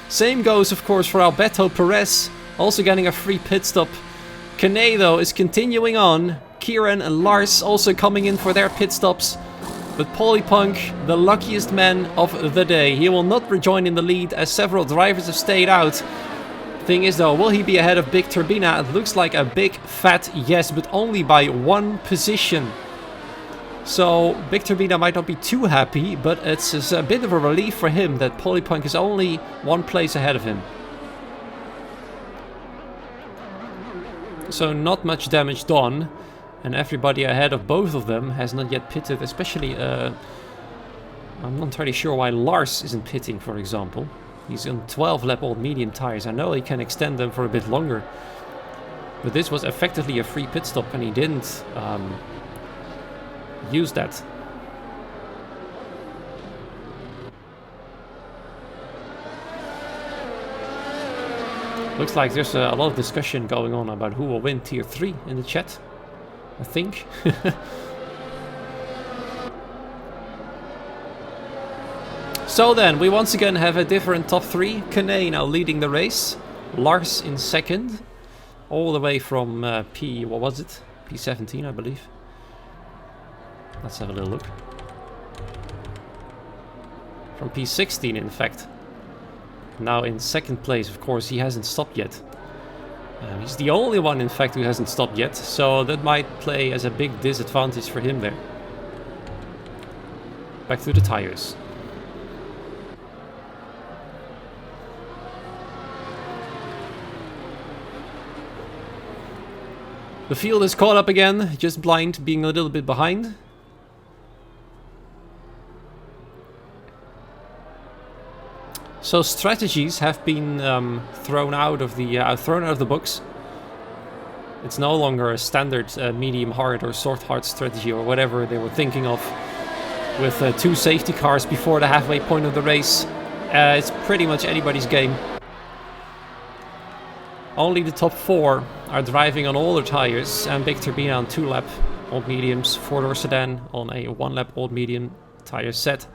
Same goes, of course, for Alberto Perez. Also getting a free pit stop. Kane, though, is continuing on. Kieran and Lars also coming in for their pit stops. But Polypunk, the luckiest man of the day. He will not rejoin in the lead as several drivers have stayed out. Thing is, though, will he be ahead of Big Turbina? It looks like a big fat yes, but only by 1 position. So Big Turbina might not be too happy, but it's a bit of a relief for him that Polypunk is only 1 place ahead of him. So not much damage done, and everybody ahead of both of them has not yet pitted, especially, I'm not entirely sure why Lars isn't pitting, for example. He's on 12 lap old medium tires. I know he can extend them for a bit longer, but this was effectively a free pit stop and he didn't use that. Looks like there's a lot of discussion going on about who will win Tier 3 in the chat, I think. So then, we once again have a different top 3. Kane now leading the race. Lars in second. All the way from what was it? P17, I believe. Let's have a little look. From P16, in fact. Now in second place, of course, he hasn't stopped yet. He's the only one, in fact, who hasn't stopped yet. So that might play as a big disadvantage for him there. Back to the tires. The field is caught up again, just blind, being a little bit behind. So strategies have been thrown out of the books. It's no longer a standard medium hard or soft hard strategy or whatever they were thinking of with 2 safety cars before the halfway point of the race. It's pretty much anybody's game. Only the top 4 are driving on older tires, and Big Turbina on 2 lap old mediums, 4-door sedan on a 1 lap old medium tire set.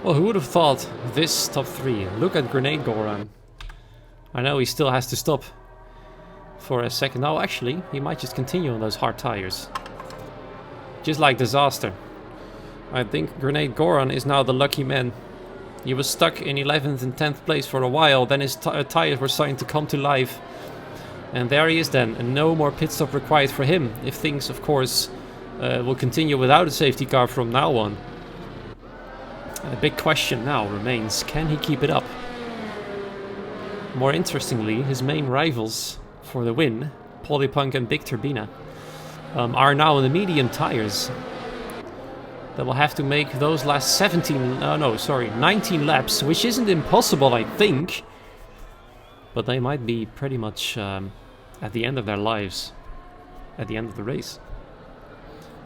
Well, who would have thought this top 3? Look at Grenade Goran. I know he still has to stop for a second. No, actually, he might just continue on those hard tires. Just like Disaster. I think Grenade Goran is now the lucky man. He was stuck in 11th and 10th place for a while, then his tires were starting to come to life. And there he is then, and no more pit stop required for him, if things, of course, will continue without a safety car from now on. The big question now remains, can he keep it up? More interestingly, his main rivals for the win, Polypunk and Big Turbina, are now on the medium tires. They will have to make those last 19 laps, which isn't impossible, I think. But they might be pretty much at the end of their lives, at the end of the race.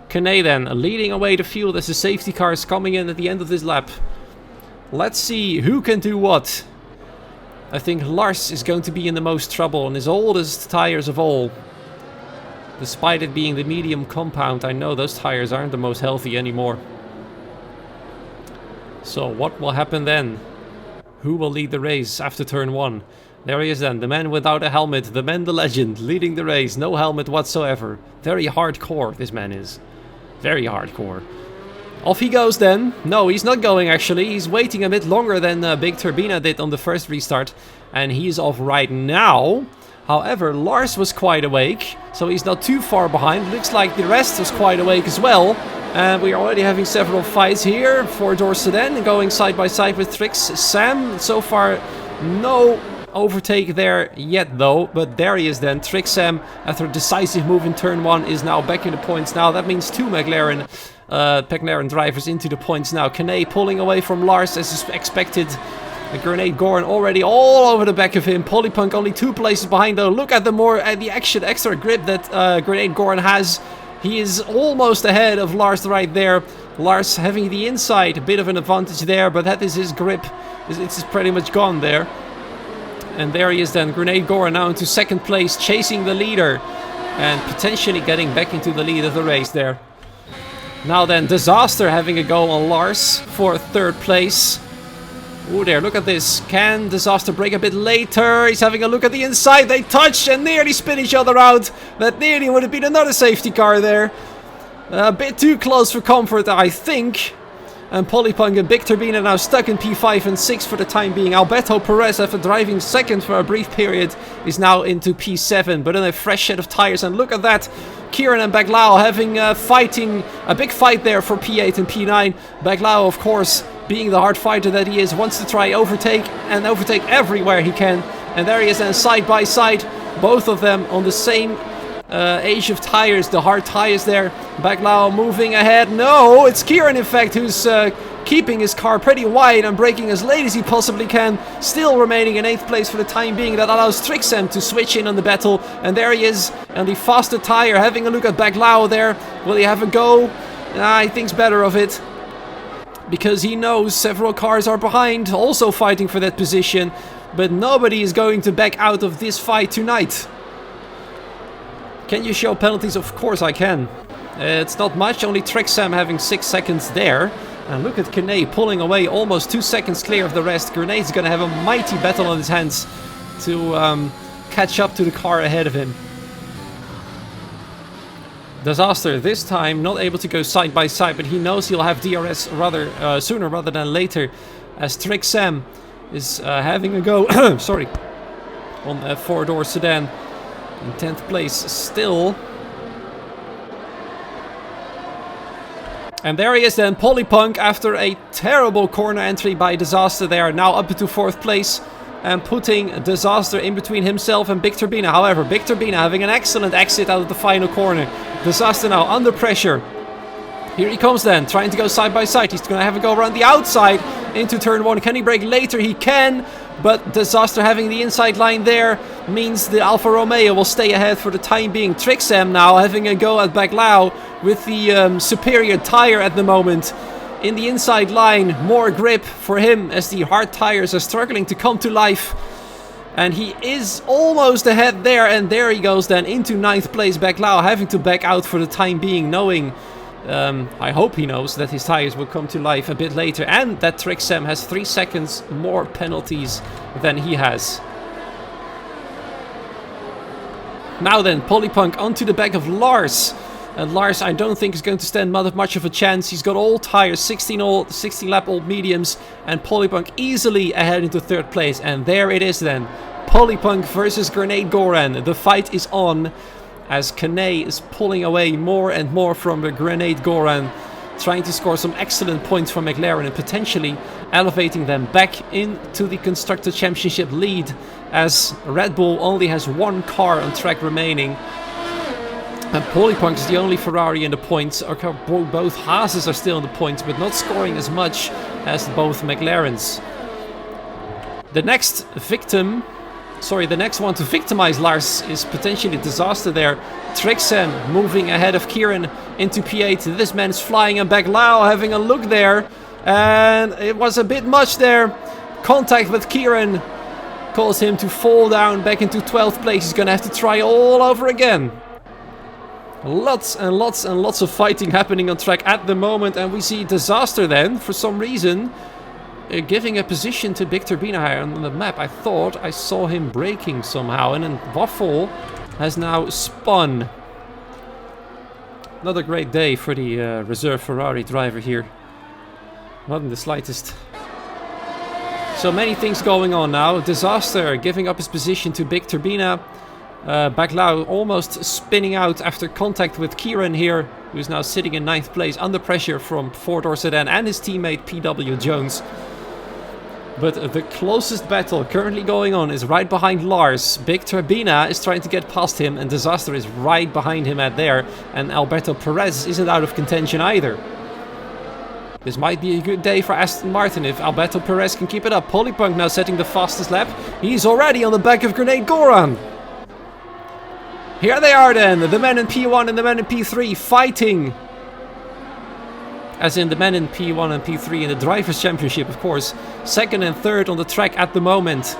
Kane then leading away the field as the safety car is coming in at the end of this lap. Let's see who can do what. I think Lars is going to be in the most trouble on his oldest tires of all. Despite it being the medium compound, I know those tires aren't the most healthy anymore. So what will happen then? Who will lead the race after turn 1? There he is then, the man without a helmet, the man, the legend, leading the race, no helmet whatsoever. Very hardcore, this man is. Very hardcore. Off he goes then. No, he's not going actually. He's waiting a bit longer than Big Turbina did on the first restart. And he's off right now. However, Lars was quite awake, so he's not too far behind. Looks like the rest was quite awake as well. And we're already having several fights here. 4-door sedan going side by side with Trix Sam. So far, no overtake there yet though. But there he is then. Trix Sam, after a decisive move in turn 1, is now back in the points now. That means 2 McLaren drivers into the points now. Kane pulling away from Lars as is expected. The Grenade Goran already all over the back of him. Polypunk only 2 places behind though. Look at the extra grip that Grenade Goran has. He is almost ahead of Lars right there. Lars having the inside, a bit of an advantage there, but that is his grip. It's pretty much gone there. And there he is then. Grenade Goran now into 2nd place, chasing the leader. And potentially getting back into the lead of the race there. Now then, Disaster having a go on Lars for 3rd place. Oh there, look at this. Can Disaster break a bit later? He's having a look at the inside. They touch and nearly spin each other out. That nearly would have been another safety car there. A bit too close for comfort, I think. And Polypunk and Big Turbina now stuck in P5 and 6 for the time being. Alberto Perez, after driving 2nd for a brief period, is now into P7. But in a fresh set of tires. And look at that. Kieran and Baglao having a big fight there for P8 and P9. Baglao, of course, being the hard fighter that he is, wants to try overtake everywhere he can. And there he is then side by side, both of them on the same age of tires, the hard tires there. Baglao moving ahead. No, it's Kieran in fact who's keeping his car pretty wide and braking as late as he possibly can. Still remaining in 8th place for the time being. That allows Trixem to switch in on the battle. And there he is on the faster tire, having a look at Baglao there. Will he have a go? He thinks better of it, because he knows several cars are behind, also fighting for that position. But nobody is going to back out of this fight tonight. Can you show penalties? Of course I can. It's not much, only Trixam having 6 seconds there. And look at Kane pulling away, almost 2 seconds clear of the rest. Grenade's going to have a mighty battle on his hands to catch up to the car ahead of him. Disaster this time not able to go side by side, but he knows he'll have DRS rather sooner rather than later, as Trixam is having a go sorry, on a 4-door sedan in 10th place still. And there he is then, Polypunk, after a terrible corner entry by Disaster there, now up into 4th place and putting Disaster in between himself and Big Turbina. However, Big Turbina having an excellent exit out of the final corner. Disaster now under pressure. Here he comes then, trying to go side by side. He's going to have a go around the outside into turn 1. Can he brake later? He can, but Disaster having the inside line there means the Alfa Romeo will stay ahead for the time being. Trixem now having a go at Baglao with the superior tire at the moment. In the inside line, more grip for him as the hard tires are struggling to come to life. And he is almost ahead there, and there he goes then into 9th place. Baglao having to back out for the time being, knowing, I hope he knows, that his tires will come to life a bit later, and that Trixem has 3 seconds more penalties than he has. Now then, Polypunk onto the back of Lars. And Lars, I don't think is going to stand much of a chance. He's got all tires, 16 lap old mediums, and Polypunk easily ahead into 3rd place. And there it is then. Polypunk versus Grenade Goran. The fight is on as Kane is pulling away more and more from the Grenade Goran, trying to score some excellent points for McLaren and potentially elevating them back into the Constructor Championship lead, as Red Bull only has 1 car on track remaining. And Polypunk is the only Ferrari in the points. Both Haases are still in the points, but not scoring as much as both McLarens. The next one to victimize Lars is potentially Disaster there. Trixem moving ahead of Kieran into P8. This man is flying, and Baglao having a look there. And it was a bit much there. Contact with Kieran caused him to fall down back into 12th place. He's going to have to try all over again. Lots and lots and lots of fighting happening on track at the moment, and we see Disaster then, for some reason, giving a position to Big Turbina here on the map. I thought I saw him braking somehow, and then Waffle has now spun. Another great day for the reserve Ferrari driver here. Not in the slightest. So many things going on now. Disaster giving up his position to Big Turbina. Baclau almost spinning out after contact with Kieran here, who's now sitting in 9th place under pressure from 4-door sedan and his teammate PW Jones. But the closest battle currently going on is right behind Lars. Big Turbina is trying to get past him and Disaster is right behind him at there. And Alberto Perez isn't out of contention either. This might be a good day for Aston Martin if Alberto Perez can keep it up. Polypunk now setting the fastest lap. He's already on the back of Grenade Goran. Here they are then, the men in P1 and the men in P3 fighting. As in the men in P1 and P3 in the Drivers' Championship, of course. 2nd and 3rd on the track at the moment.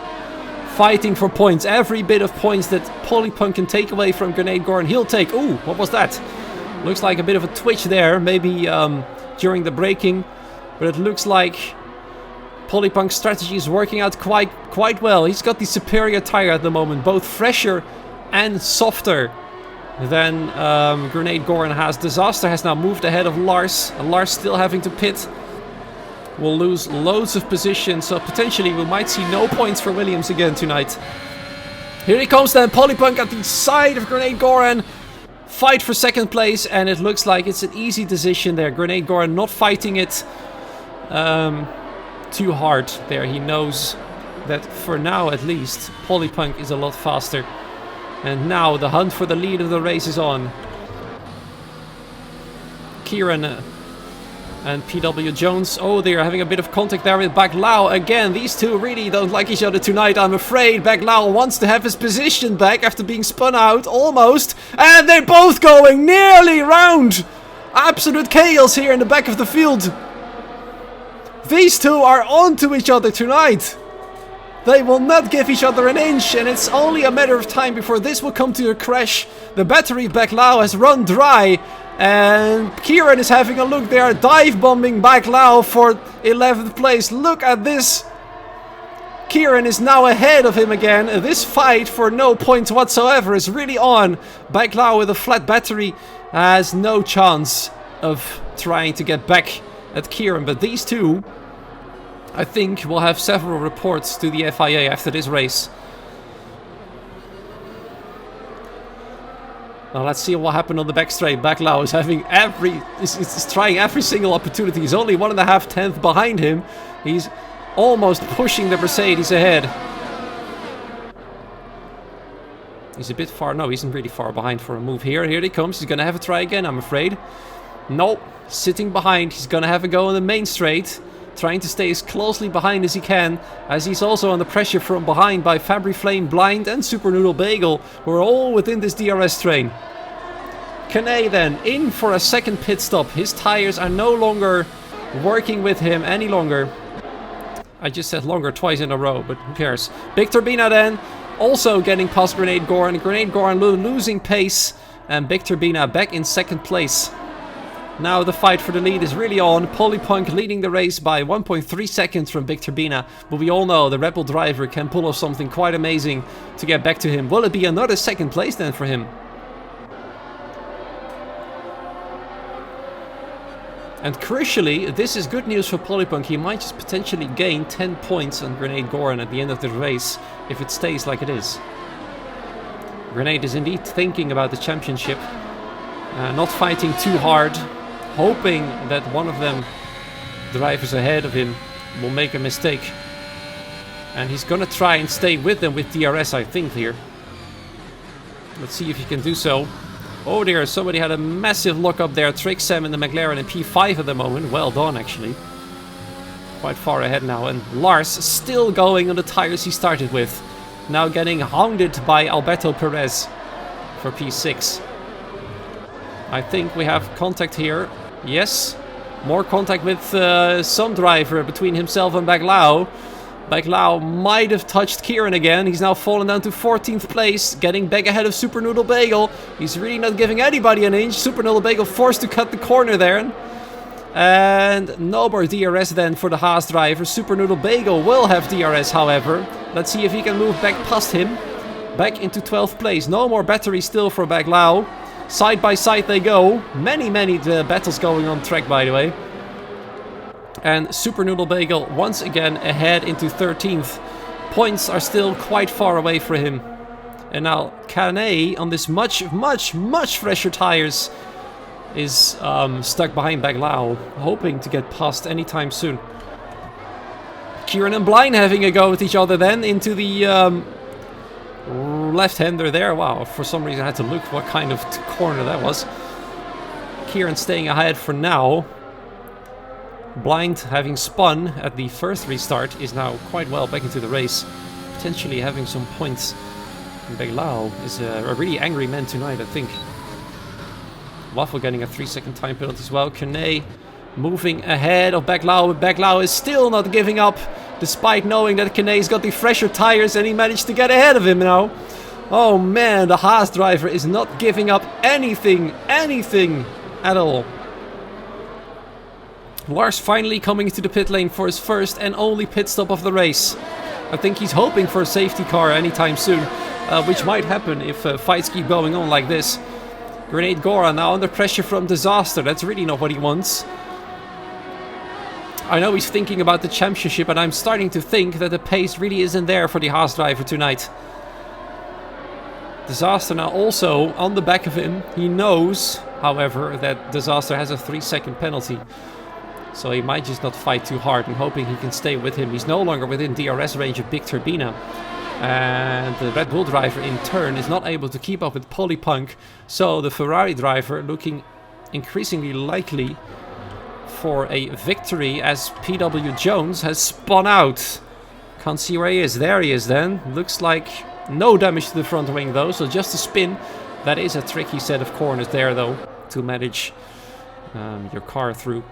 Fighting for points. Every bit of points that Polypunk can take away from Grenade Goran, he'll take. Ooh, what was that? Looks like a bit of a twitch there. Maybe during the braking. But it looks like Polypunk's strategy is working out quite well. He's got the superior tire at the moment. Both fresher and softer than Grenade Goran has. Disaster has now moved ahead of Lars. And Lars still having to pit. Will lose loads of position. So potentially we might see no points for Williams again tonight. Here he comes then. Polypunk at the side of Grenade Goran. Fight for 2nd place. And it looks like it's an easy decision there. Grenade Goran not fighting it too hard there. He knows that for now at least Polypunk is a lot faster. And now the hunt for the lead of the race is on. Kieran and PW Jones. Oh, they're having a bit of contact there with Baclau again. These two really don't like each other tonight, I'm afraid. Baclau wants to have his position back after being spun out, almost. And they're both going nearly round. Absolute chaos here in the back of the field. These two are on to each other tonight. They will not give each other an inch, and it's only a matter of time before this will come to a crash. The battery Baclau has run dry, and Kieran is having a look there, dive bombing Baclau for 11th place. Look at this. Kieran is now ahead of him again. This fight for no points whatsoever is really on. Baclau with a flat battery has no chance of trying to get back at Kieran, but these two, I think we'll have several reports to the FIA after this race. Now let's see what happened on the back straight. Baclau is having is trying every single opportunity. He's only 1.5 tenths behind him. He's almost pushing the Mercedes ahead. He's a bit far. No, he isn't really far behind for a move here. Here he comes. He's gonna have a try again, I'm afraid. Nope, sitting behind. He's gonna have a go on the main straight. Trying to stay as closely behind as he can, as he's also under pressure from behind by Fabry Flame, Blind and Super Noodle Bagel, who are all within this DRS train. Kane then in for a 2nd pit stop. His tires are no longer working with him any longer. I just said longer twice in a row, but who cares. Big Turbina then also getting past Grenade Goran. Grenade Goran losing pace, and Big Turbina back in 2nd place. Now the fight for the lead is really on. Polypunk leading the race by 1.3 seconds from Big Turbina. But we all know the Red Bull driver can pull off something quite amazing to get back to him. Will it be another 2nd place then for him? And crucially, this is good news for Polypunk. He might just potentially gain 10 points on Grenade Goran at the end of the race if it stays like it is. Grenade is indeed thinking about the championship. Not fighting too hard. Hoping that one of them drivers ahead of him will make a mistake. And he's gonna try and stay with them with DRS, I think, here. Let's see if he can do so. Oh dear, somebody had a massive lock up there. Trick Sam in the McLaren in P5 at the moment. Well done, actually. Quite far ahead now. And Lars still going on the tires he started with. Now getting hounded by Alberto Perez for P6. I think we have contact here. Yes, more contact with some driver between himself and Baclau. Baclau might have touched Kieran again. He's now fallen down to 14th place, getting back ahead of Super Noodle Bagel. He's really not giving anybody an inch. Super Noodle Bagel forced to cut the corner there. And no more DRS then for the Haas driver. Super Noodle Bagel will have DRS, however. Let's see if he can move back past him. Back into 12th place. No more battery still for Baclau. Side by side they go. Many battles going on track, by the way. And Super Noodle Bagel once again ahead into 13th. Points are still quite far away for him. And now Kane on this much fresher tires is stuck behind Baglao, hoping to get past anytime soon. Kieran and Blind having a go at each other then into the left-hander there. Wow, for some reason I had to look what kind of corner that was. Kieran staying ahead for now. Blind, having spun at the first restart, is now quite well back into the race, potentially having some points. And Baglao is a really angry man tonight, I think. Waffle getting a 3-second time penalty as well. Kane moving ahead of Baglao, but Baglao is still not giving up, despite knowing that Kane's got the fresher tires and he managed to get ahead of him now. Oh man, the Haas driver is not giving up anything at all. Lars finally coming into the pit lane for his first and only pit stop of the race. I think he's hoping for a safety car anytime soon, which might happen if fights keep going on like this. Grenade Gora now under pressure from Disaster. That's really not what he wants. I know he's thinking about the championship, and I'm starting to think that the pace really isn't there for the Haas driver tonight. Disaster now also on the back of him. He knows, however, that Disaster has a 3-second penalty. So he might just not fight too hard and hoping he can stay with him. He's no longer within DRS range of Big Turbina. And the Red Bull driver in turn is not able to keep up with Polypunk. So the Ferrari driver looking increasingly likely for a victory as PW Jones has spun out. Can't see where he is. There he is then. Looks like no damage to the front wing though. So just a spin. That is a tricky set of corners there though to manage your car through.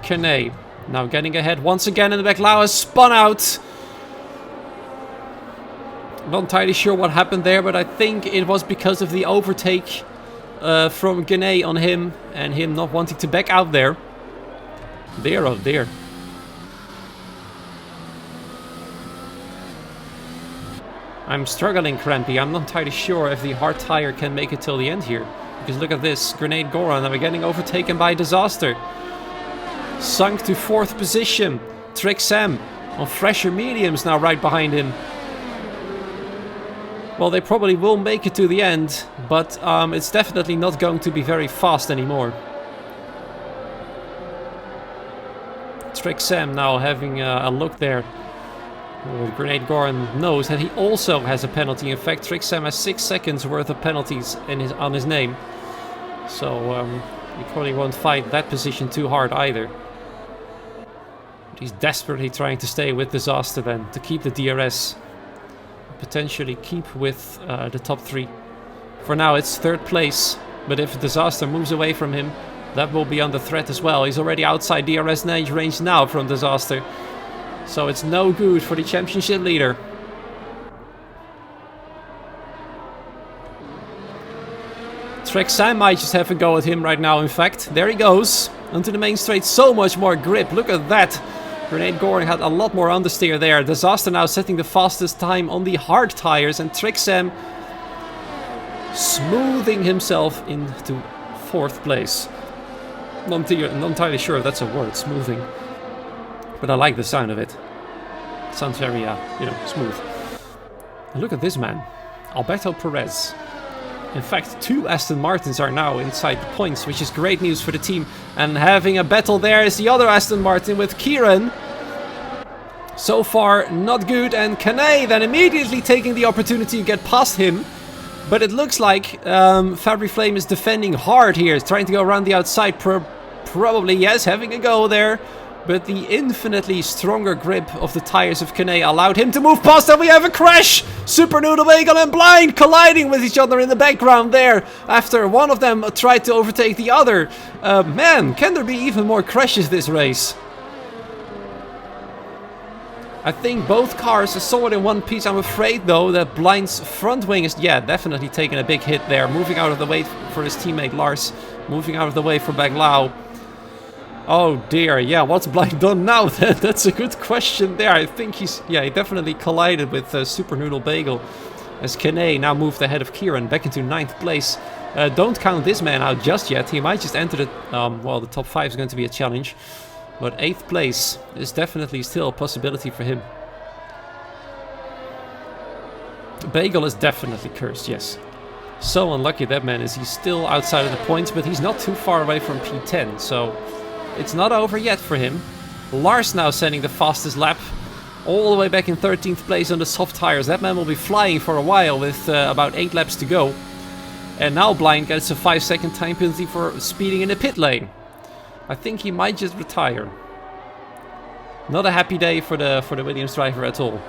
Kane now getting ahead once again in the back. Lau has spun out. Not entirely sure what happened there, but I think it was because of the overtake from Gane on him and him not wanting to back out there. Dear oh dear. I'm struggling, Crampy. I'm not entirely sure if the hard tire can make it till the end here. Because look at this. Grenade Goran and we're getting overtaken by Disaster. Sunk to 4th position. Trick Sam on fresher mediums now right behind him. Well, they probably will make it to the end, but it's definitely not going to be very fast anymore. Trick Sam now having a look there. Grenade Goran knows that he also has a penalty. In fact, Trick Sam has 6 seconds worth of penalties on his name. So he probably won't fight that position too hard either. He's desperately trying to stay with Disaster then, to keep the DRS. Potentially keep with the top 3. For now it's 3rd place, but if Disaster moves away from him, that will be under threat as well. He's already outside DRS range now from Disaster. So it's no good for the championship leader. Trek Sam might just have a go at him right now, in fact. There he goes. Onto the main straight, so much more grip. Look at that. Grenade Goring had a lot more understeer there. Disaster now setting the fastest time on the hard tires. And Trick Sam smoothing himself into 4th place. Not entirely sure if that's a word, smoothing. But I like the sound of it. It sounds very, smooth. And look at this man. Alberto Perez. In fact, 2 Aston Martins are now inside the points, which is great news for the team. And having a battle there is the other Aston Martin with Kieran. So far, not good. And Kane then immediately taking the opportunity to get past him. But it looks like Fabry Flame is defending hard here. Trying to go around the outside. Probably, yes, having a go there. But the infinitely stronger grip of the tires of Kane allowed him to move past, and we have a crash! Super Noodle Bagel and Blind colliding with each other in the background there after one of them tried to overtake the other. Man, can there be even more crashes this race? I think both cars are somewhat in one piece. I'm afraid though that Blind's front wing is, definitely taking a big hit there. Moving out of the way for his teammate Lars. Moving out of the way for Baglao. Oh dear, what's Blind done now then? That's a good question there. I think he definitely collided with Super Noodle Bagel. As Kane now moved ahead of Kieran back into 9th place. Don't count this man out just yet. He might just enter the... well, the top 5 is going to be a challenge. But 8th place is definitely still a possibility for him. Bagel is definitely cursed, yes. So unlucky that man is. He's still outside of the points, but he's not too far away from P10. So it's not over yet for him. Lars now sending the fastest lap. All the way back in 13th place on the soft tires. That man will be flying for a while with about 8 laps to go. And now Blind gets a 5-second time penalty for speeding in the pit lane. I think he might just retire. Not a happy day for the Williams driver at all.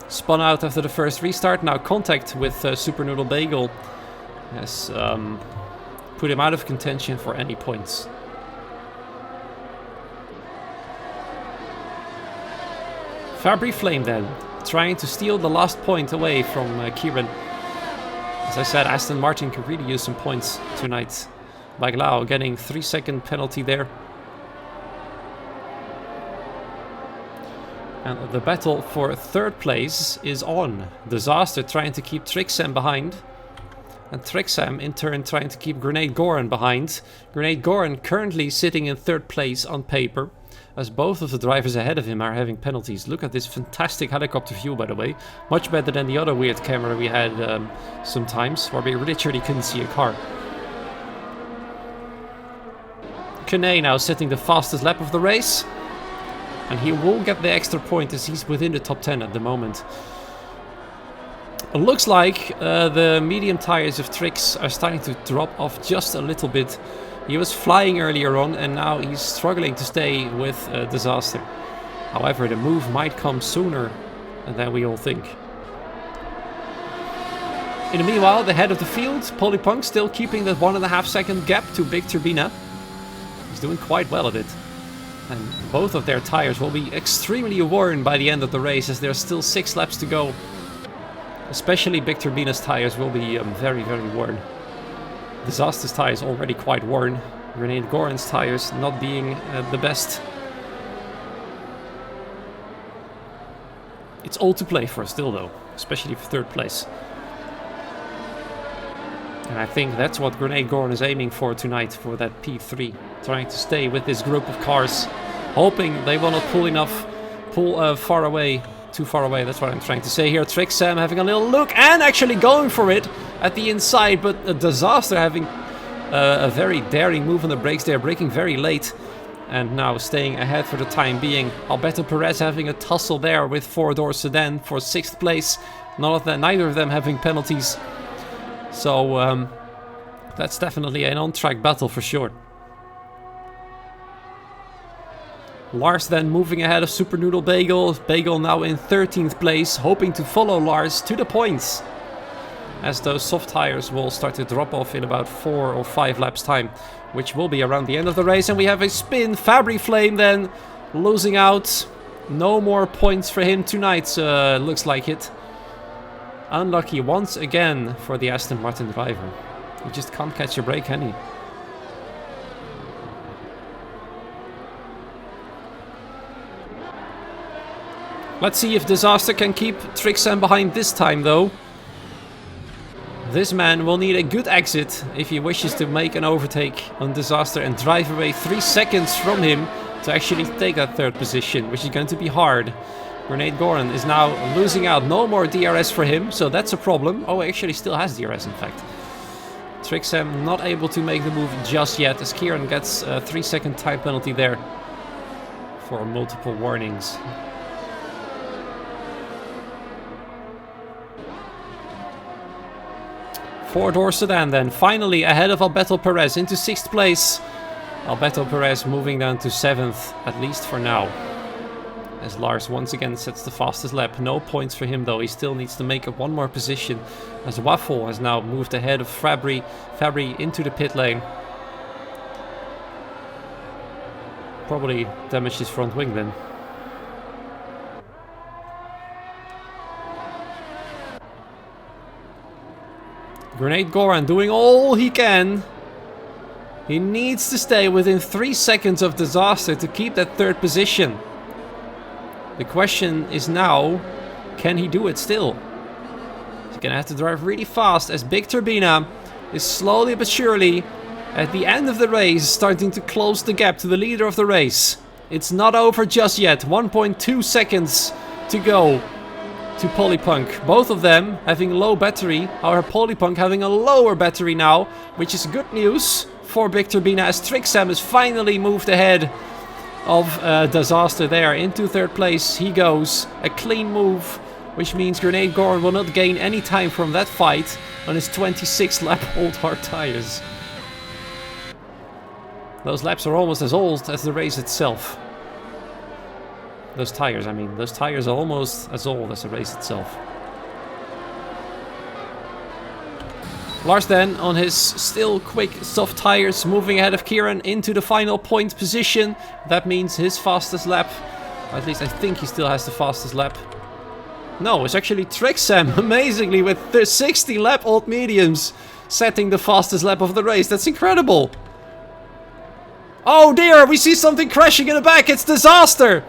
Spun out after the first restart. Now contact with Super Noodle Bagel has put him out of contention for any points. Fabry Flame then, trying to steal the last point away from Kieran. As I said, Aston Martin could really use some points tonight. Baglao getting 3-second penalty there. And the battle for 3rd place is on. Disaster trying to keep Trixam behind. And Trixam in turn trying to keep Grenade Goran behind. Grenade Goran currently sitting in 3rd place on paper, as both of the drivers ahead of him are having penalties. Look at this fantastic helicopter view, by the way. Much better than the other weird camera we had sometimes, where we literally couldn't see a car. Kane now setting the fastest lap of the race. And he will get the extra point as he's within the top 10 at the moment. It looks like the medium tires of Trix are starting to drop off just a little bit. He was flying earlier on and now he's struggling to stay with Disaster. However, the move might come sooner than we all think. In the meanwhile, the head of the field, Polypunk, still keeping that 1.5 second gap to Big Turbina. He's doing quite well at it. And both of their tires will be extremely worn by the end of the race as there's still 6 laps to go. Especially Big Turbina's tires will be very, very worn. Disaster's tires already quite worn. Grenade Goran's tires not being the best. It's all to play for still though, especially for 3rd place. And I think that's what Grenade Goran is aiming for tonight for that P3. Trying to stay with this group of cars. Hoping they will not pull far away. Too far away, that's what I'm trying to say here. Trixam having a little look and actually going for it at the inside. But a Disaster having a very daring move on the brakes there. Braking very late. And now staying ahead for the time being. Alberto Perez having a tussle there with 4-door sedan for 6th place. Neither of them having penalties. So that's definitely an on-track battle for sure. Lars then moving ahead of Super Noodle Bagel. Bagel now in 13th place, hoping to follow Lars to the points. As those soft tires will start to drop off in about 4 or 5 laps time, which will be around the end of the race. And we have a spin. Fabry Flame then losing out. No more points for him tonight, looks like it. Unlucky once again for the Aston Martin driver. He just can't catch a break, can he? Let's see if Disaster can keep Trixam behind this time though. This man will need a good exit if he wishes to make an overtake on Disaster and drive away 3 seconds from him to actually take that 3rd position, which is going to be hard. Grenade Goran is now losing out. No more DRS for him, so that's a problem. Oh, he actually still has DRS in fact. Trixam not able to make the move just yet as Kieran gets a 3-second time penalty there for multiple warnings. Four-door sedan then, finally ahead of Alberto Perez into 6th place. Alberto Perez moving down to 7th, at least for now. As Lars once again sets the fastest lap. No points for him though, he still needs to make up 1 more position. As Waffle has now moved ahead of Fabry into the pit lane. Probably damaged his front wing then. Grenade Goran doing all he can. He needs to stay within 3 seconds of Disaster to keep that 3rd position. The question is now, can he do it still? Gonna have to drive really fast as Big Turbina is slowly but surely at the end of the race starting to close the gap to the leader of the race. It's not over just yet. 1.2 seconds to go to Polypunk. Both of them having low battery. However, Polypunk having a lower battery now, which is good news for Big Turbina as Trixam has finally moved ahead of Disaster there. Into third place he goes. A clean move, which means Grenade Goran will not gain any time from that fight on his 26 lap old hard tires. Those laps are almost as old as the race itself. Those tires, I mean. Those tires are almost as old as the race itself. Lars then on his still quick soft tires moving ahead of Kieran into the final point position. That means his fastest lap. At least I think he still has the fastest lap. No, it's actually Trixam, amazingly, with the 60 lap old mediums setting the fastest lap of the race. That's incredible. Oh dear, we see something crashing in the back. It's Disaster.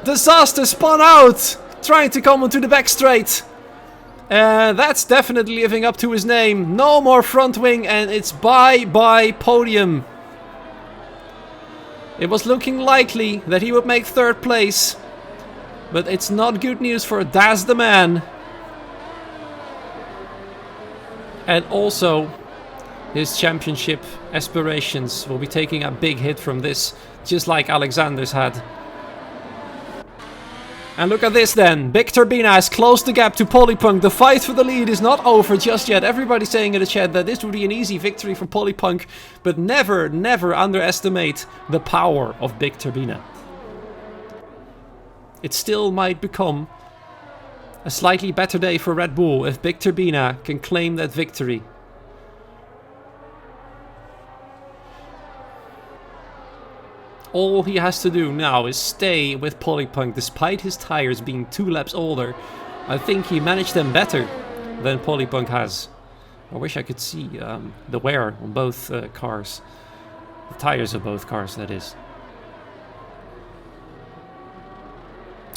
Disaster spun out, trying to come onto the back straight. That's definitely living up to his name. No more front wing, and it's bye-bye podium. It was looking likely that he would make third place, but it's not good news for Daz the man. And also, his championship aspirations will be taking a big hit from this, just like Alexander's had. And look at this then. Big Turbina has closed the gap to Polypunk. The fight for the lead is not over just yet. Everybody's saying in the chat that this would be an easy victory for Polypunk. But never, never underestimate the power of Big Turbina. It still might become a slightly better day for Red Bull if Big Turbina can claim that victory. All he has to do now is stay with Polypunk despite his tires being 2 laps older. I think he managed them better than Polypunk has. I wish I could see the wear on both cars. The tires of both cars, that is.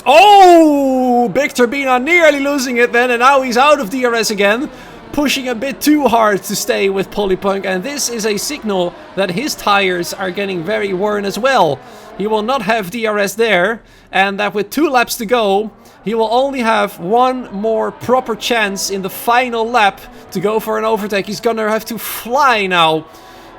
Oh! Big Turbina nearly losing it then, and now he's out of DRS again. Pushing a bit too hard to stay with Polypunk, and this is a signal that his tires are getting very worn as well. He will not have DRS there, and that with 2 laps to go, he will only have one more proper chance in the final lap to go for an overtake. He's gonna have to fly now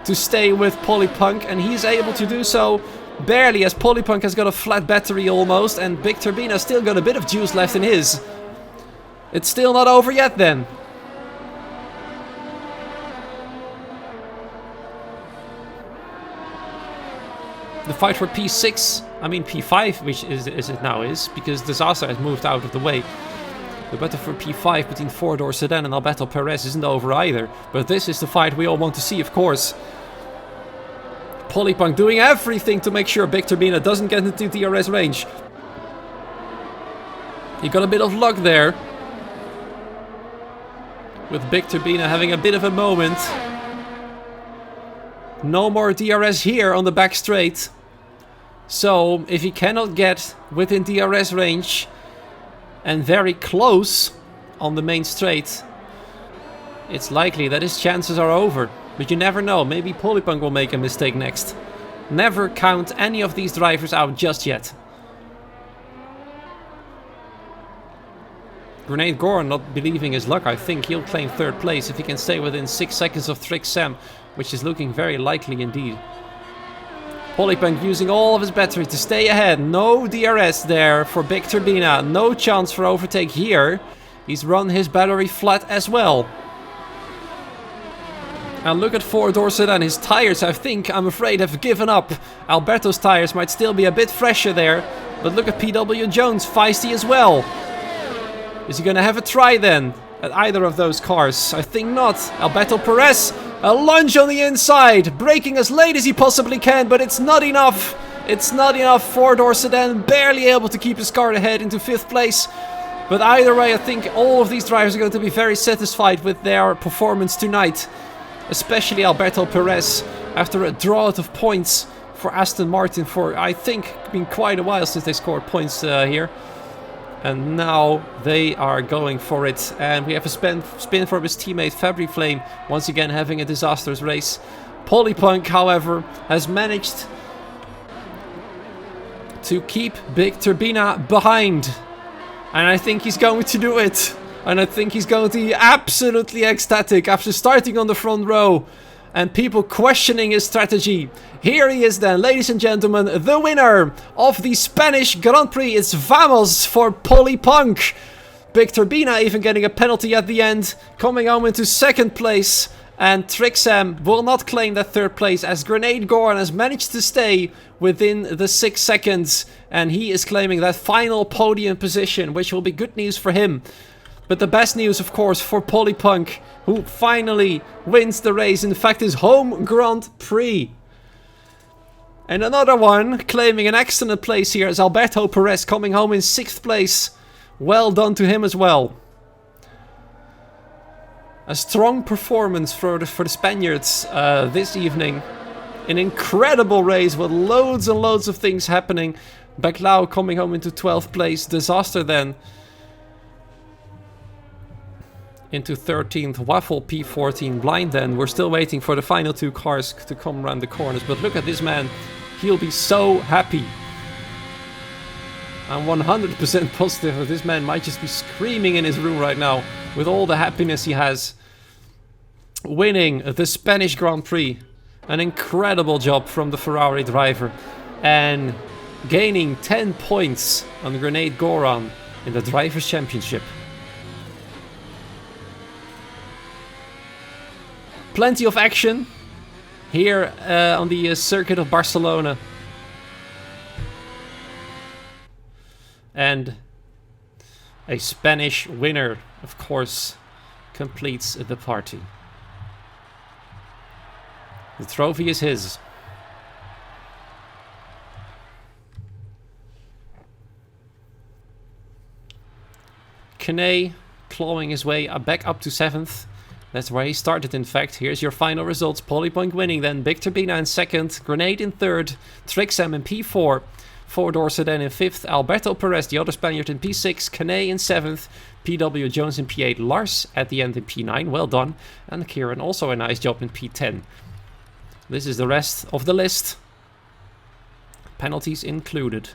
to stay with Polypunk, and he's able to do so barely, as Polypunk has got a flat battery almost, and Big Turbina still got a bit of juice left in his. It's still not over yet then. The fight for P6, I mean P5, which is it now is, because Disaster has moved out of the way. The battle for P5 between 4-door Sedan and Alberto Perez isn't over either. But this is the fight we all want to see, of course. Polypunk doing everything to make sure Big Turbina doesn't get into DRS range. He got a bit of luck there, with Big Turbina having a bit of a moment. No more DRS here on the back straight. So, if he cannot get within DRS range and very close on the main straight, it's likely that his chances are over. But you never know, maybe Polypunk will make a mistake next. Never count any of these drivers out just yet. Grenade Goran not believing his luck. I think he'll claim third place if he can stay within 6 seconds of Trixam, which is looking very likely indeed. Polypunk using all of his battery to stay ahead. No DRS there for Big Turbina. No chance for overtake here. He's run his battery flat as well. And look at 4-door Sedan. His tires, I'm afraid, have given up. Alberto's tires might still be a bit fresher there. But look at PW Jones, feisty as well. Is he gonna have a try then at either of those cars? I think not. Alberto Perez, a lunge on the inside, braking as late as he possibly can, but it's not enough. It's not enough. 4-door Sedan barely able to keep his car ahead into 5th place. But either way, I think all of these drivers are going to be very satisfied with their performance tonight. Especially Alberto Perez, after a drought of points for Aston Martin for, I think, been quite a while since they scored points here. And now they are going for it. And we have a spin from his teammate Fabry Flame. Once again having a disastrous race. Polypunk, however, has managed to keep Big Turbina behind. And I think he's going to do it. And I think he's going to be absolutely ecstatic after starting on the front row. And people questioning his strategy. Here he is then, ladies and gentlemen, the winner of the Spanish Grand Prix. It's Vamos for Polypunk. Big Turbina even getting a penalty at the end, coming home into second place. And Trixam will not claim that third place, as Grenade Goran has managed to stay within the 6 seconds. And he is claiming that final podium position, which will be good news for him. But the best news, of course, for Polypunk, who finally wins the race. In fact, his home Grand Prix. And another one claiming an excellent place here is Alberto Perez, coming home in 6th place. Well done to him as well. A strong performance for the Spaniards this evening. An incredible race with loads and loads of things happening. Baclau coming home into 12th place. Disaster then. Into 13th, Waffle P14, Blind then. We're still waiting for the final 2 cars to come around the corners. But look at this man. He'll be so happy. I'm 100% positive that this man might just be screaming in his room right now with all the happiness he has. Winning the Spanish Grand Prix. An incredible job from the Ferrari driver. And gaining 10 points on Grenade Goran in the Drivers' Championship. Plenty of action here on the circuit of Barcelona. And a Spanish winner, of course, completes the party. The trophy is his. Kane clawing his way back up to 7th. That's where he started, in fact. Here's your final results. Polypunk winning then. Big Turbina in 2nd. Grenade in 3rd. Trixam in P4. Four Dorset then in 5th. Alberto Perez, the other Spaniard, in P6. Kane in 7th. PW Jones in P8. Lars at the end in P9. Well done. And Kieran also a nice job in P10. This is the rest of the list. Penalties included.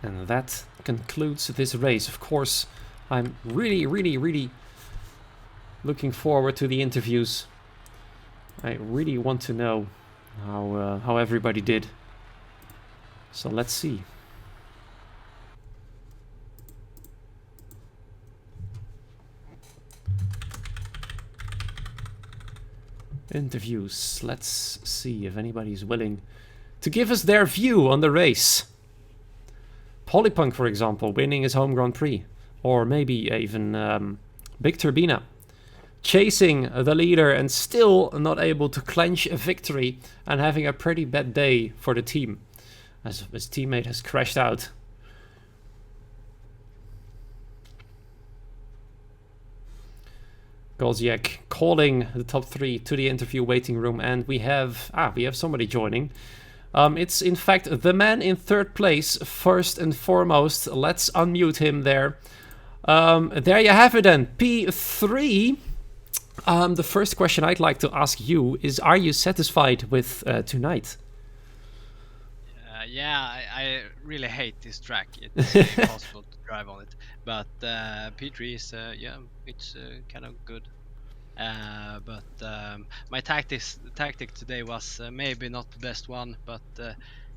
And that concludes this race. Of course, I'm really looking forward to the interviews. I really want to know how everybody did. So let's see. Interviews. Let's see if anybody's willing to give us their view on the race. Polypunk, for example, winning his home Grand Prix. Or maybe even Big Turbina chasing the leader and still not able to clinch a victory and having a pretty bad day for the team as his teammate has crashed out. Golziak calling the top 3 to the interview waiting room, and we have somebody joining. It's in fact the man in 3rd place, first and foremost. Let's unmute him there. There you have it then, P3. The first question I'd like to ask you is, are you satisfied with tonight? Yeah, I really hate this track. It's impossible to drive on it. But P3 is, it's kind of good. But my tactic today was maybe not the best one, but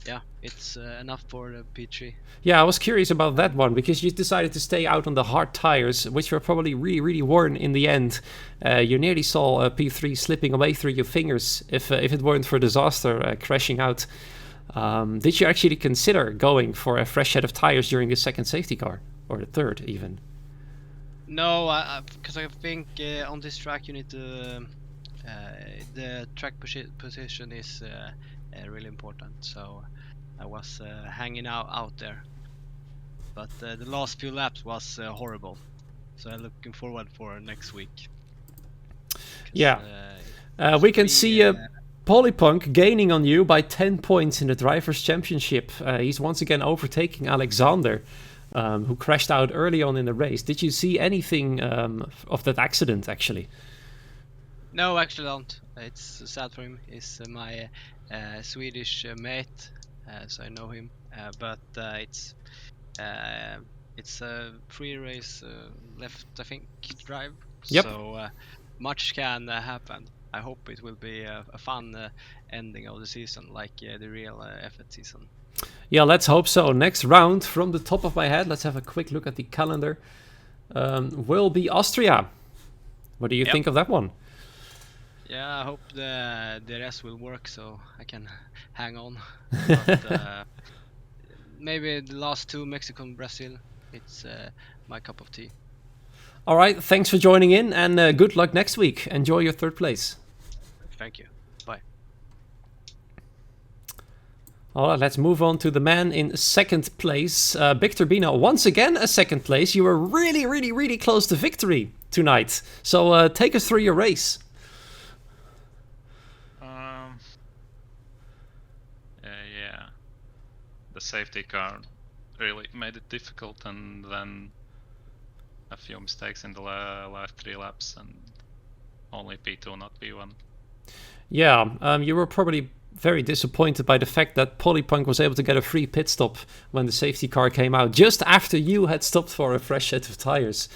yeah, it's enough for the P3. Yeah, I was curious about that one, because you decided to stay out on the hard tires, which were probably really worn in the end. You nearly saw P3 slipping away through your fingers if it weren't for disaster crashing out. Did you actually consider going for a fresh set of tires during the second safety car, or the third even? No, because I think on this track you need to the track position is really important. So I was hanging out there, but the last few laps was horrible. So I'm looking forward for next week. Yeah, we can see Polypunk gaining on you by 10 points in the Drivers' Championship. He's once again overtaking Alexander. who crashed out early on in the race. Did you see anything of that accident, actually? No, actually don't. It's sad for him. He's my Swedish mate, so I know him. But it's a free race left, I think, drive. Yep. So much can happen. I hope it will be a fun ending of the season, like the real F1 season. Yeah, let's hope so. Next round, from the top of my head, let's have a quick look at the calendar, will be Austria. What do you think of that one? Yeah, I hope the rest will work so I can hang on. But, maybe the last two, Mexico and Brazil, it's my cup of tea. All right, thanks for joining in, and good luck next week. Enjoy your third place. Thank you. Bye. All right, let's move on to the man in second place, Victor Bino. Once again, a second place. You were really, really, really close to victory tonight. So take us through your race. Yeah. The safety car really made it difficult, and then a few mistakes in the last 3 laps, and only P2, not P1. Yeah, you were probably very disappointed by the fact that Polypunk was able to get a free pit stop when the safety car came out, just after you had stopped for a fresh set of tires.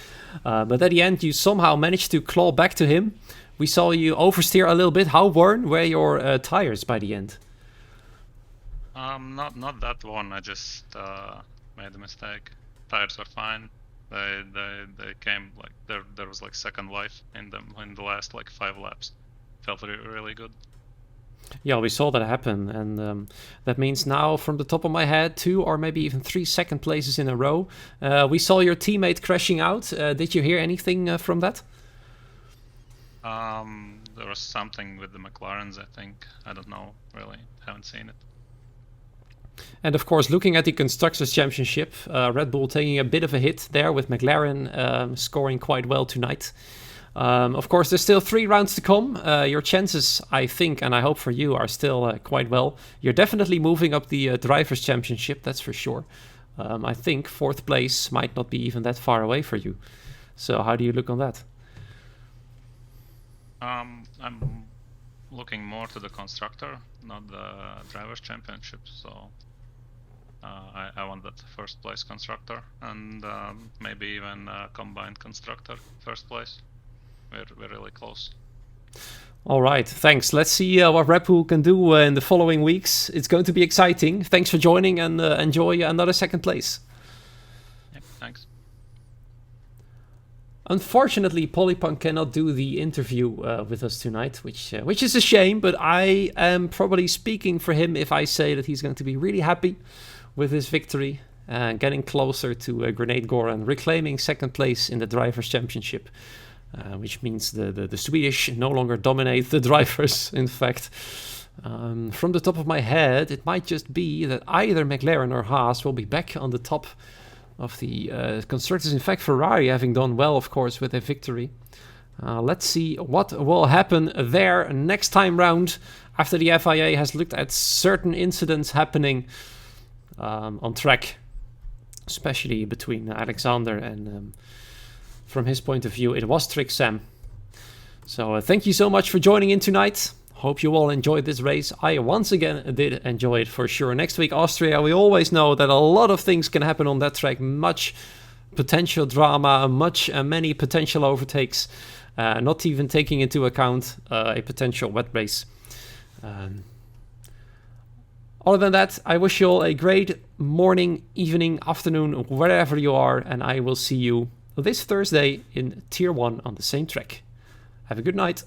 But at the end, you somehow managed to claw back to him. We saw you oversteer a little bit. How worn were your tires by the end? Not that one. I just made a mistake. Tires were fine. They came like there was like second life in them in the last like 5 laps. Felt really good. Yeah, we saw that happen, and that means now, from the top of my head, 2 or maybe even 3 second places in a row. We saw your teammate crashing out. Did you hear anything from that? There was something with the McLarens, I think. I don't know, really. Haven't seen it. And of course, looking at the Constructors' Championship, Red Bull taking a bit of a hit there, with McLaren scoring quite well tonight. Of course, there's still 3 rounds to come. Your chances, I think, and I hope for you, are still quite well. You're definitely moving up the Drivers' Championship, that's for sure. I think 4th place might not be even that far away for you. So how do you look on that? I'm looking more to the Constructor, not the Drivers' Championship, so I want that 1st place Constructor, and maybe even combined Constructor 1st place. We're really close. All right, thanks. Let's see what Red Bull can do in the following weeks. It's going to be exciting. Thanks for joining, and enjoy another 2nd place. Yep, thanks. Unfortunately, Polypunk cannot do the interview with us tonight, which is a shame, but I am probably speaking for him if I say that he's going to be really happy with his victory, getting closer to Grenade Gore and reclaiming 2nd place in the Drivers' Championship. Which means the Swedish no longer dominate the drivers, in fact. From the top of my head, it might just be that either McLaren or Haas will be back on the top of the constructors. In fact, Ferrari having done well, of course, with a victory. Let's see what will happen there next time round, after the FIA has looked at certain incidents happening on track, especially between Alexander and... from his point of view, it was Trick Sam. So thank you so much for joining in tonight. Hope you all enjoyed this race. I once again did enjoy it for sure. Next week, Austria. We always know that a lot of things can happen on that track. Much potential drama, many potential overtakes. Not even taking into account a potential wet race. Other than that, I wish you all a great morning, evening, afternoon, wherever you are. And I will see you this Thursday in Tier 1 on the same track. Have a good night.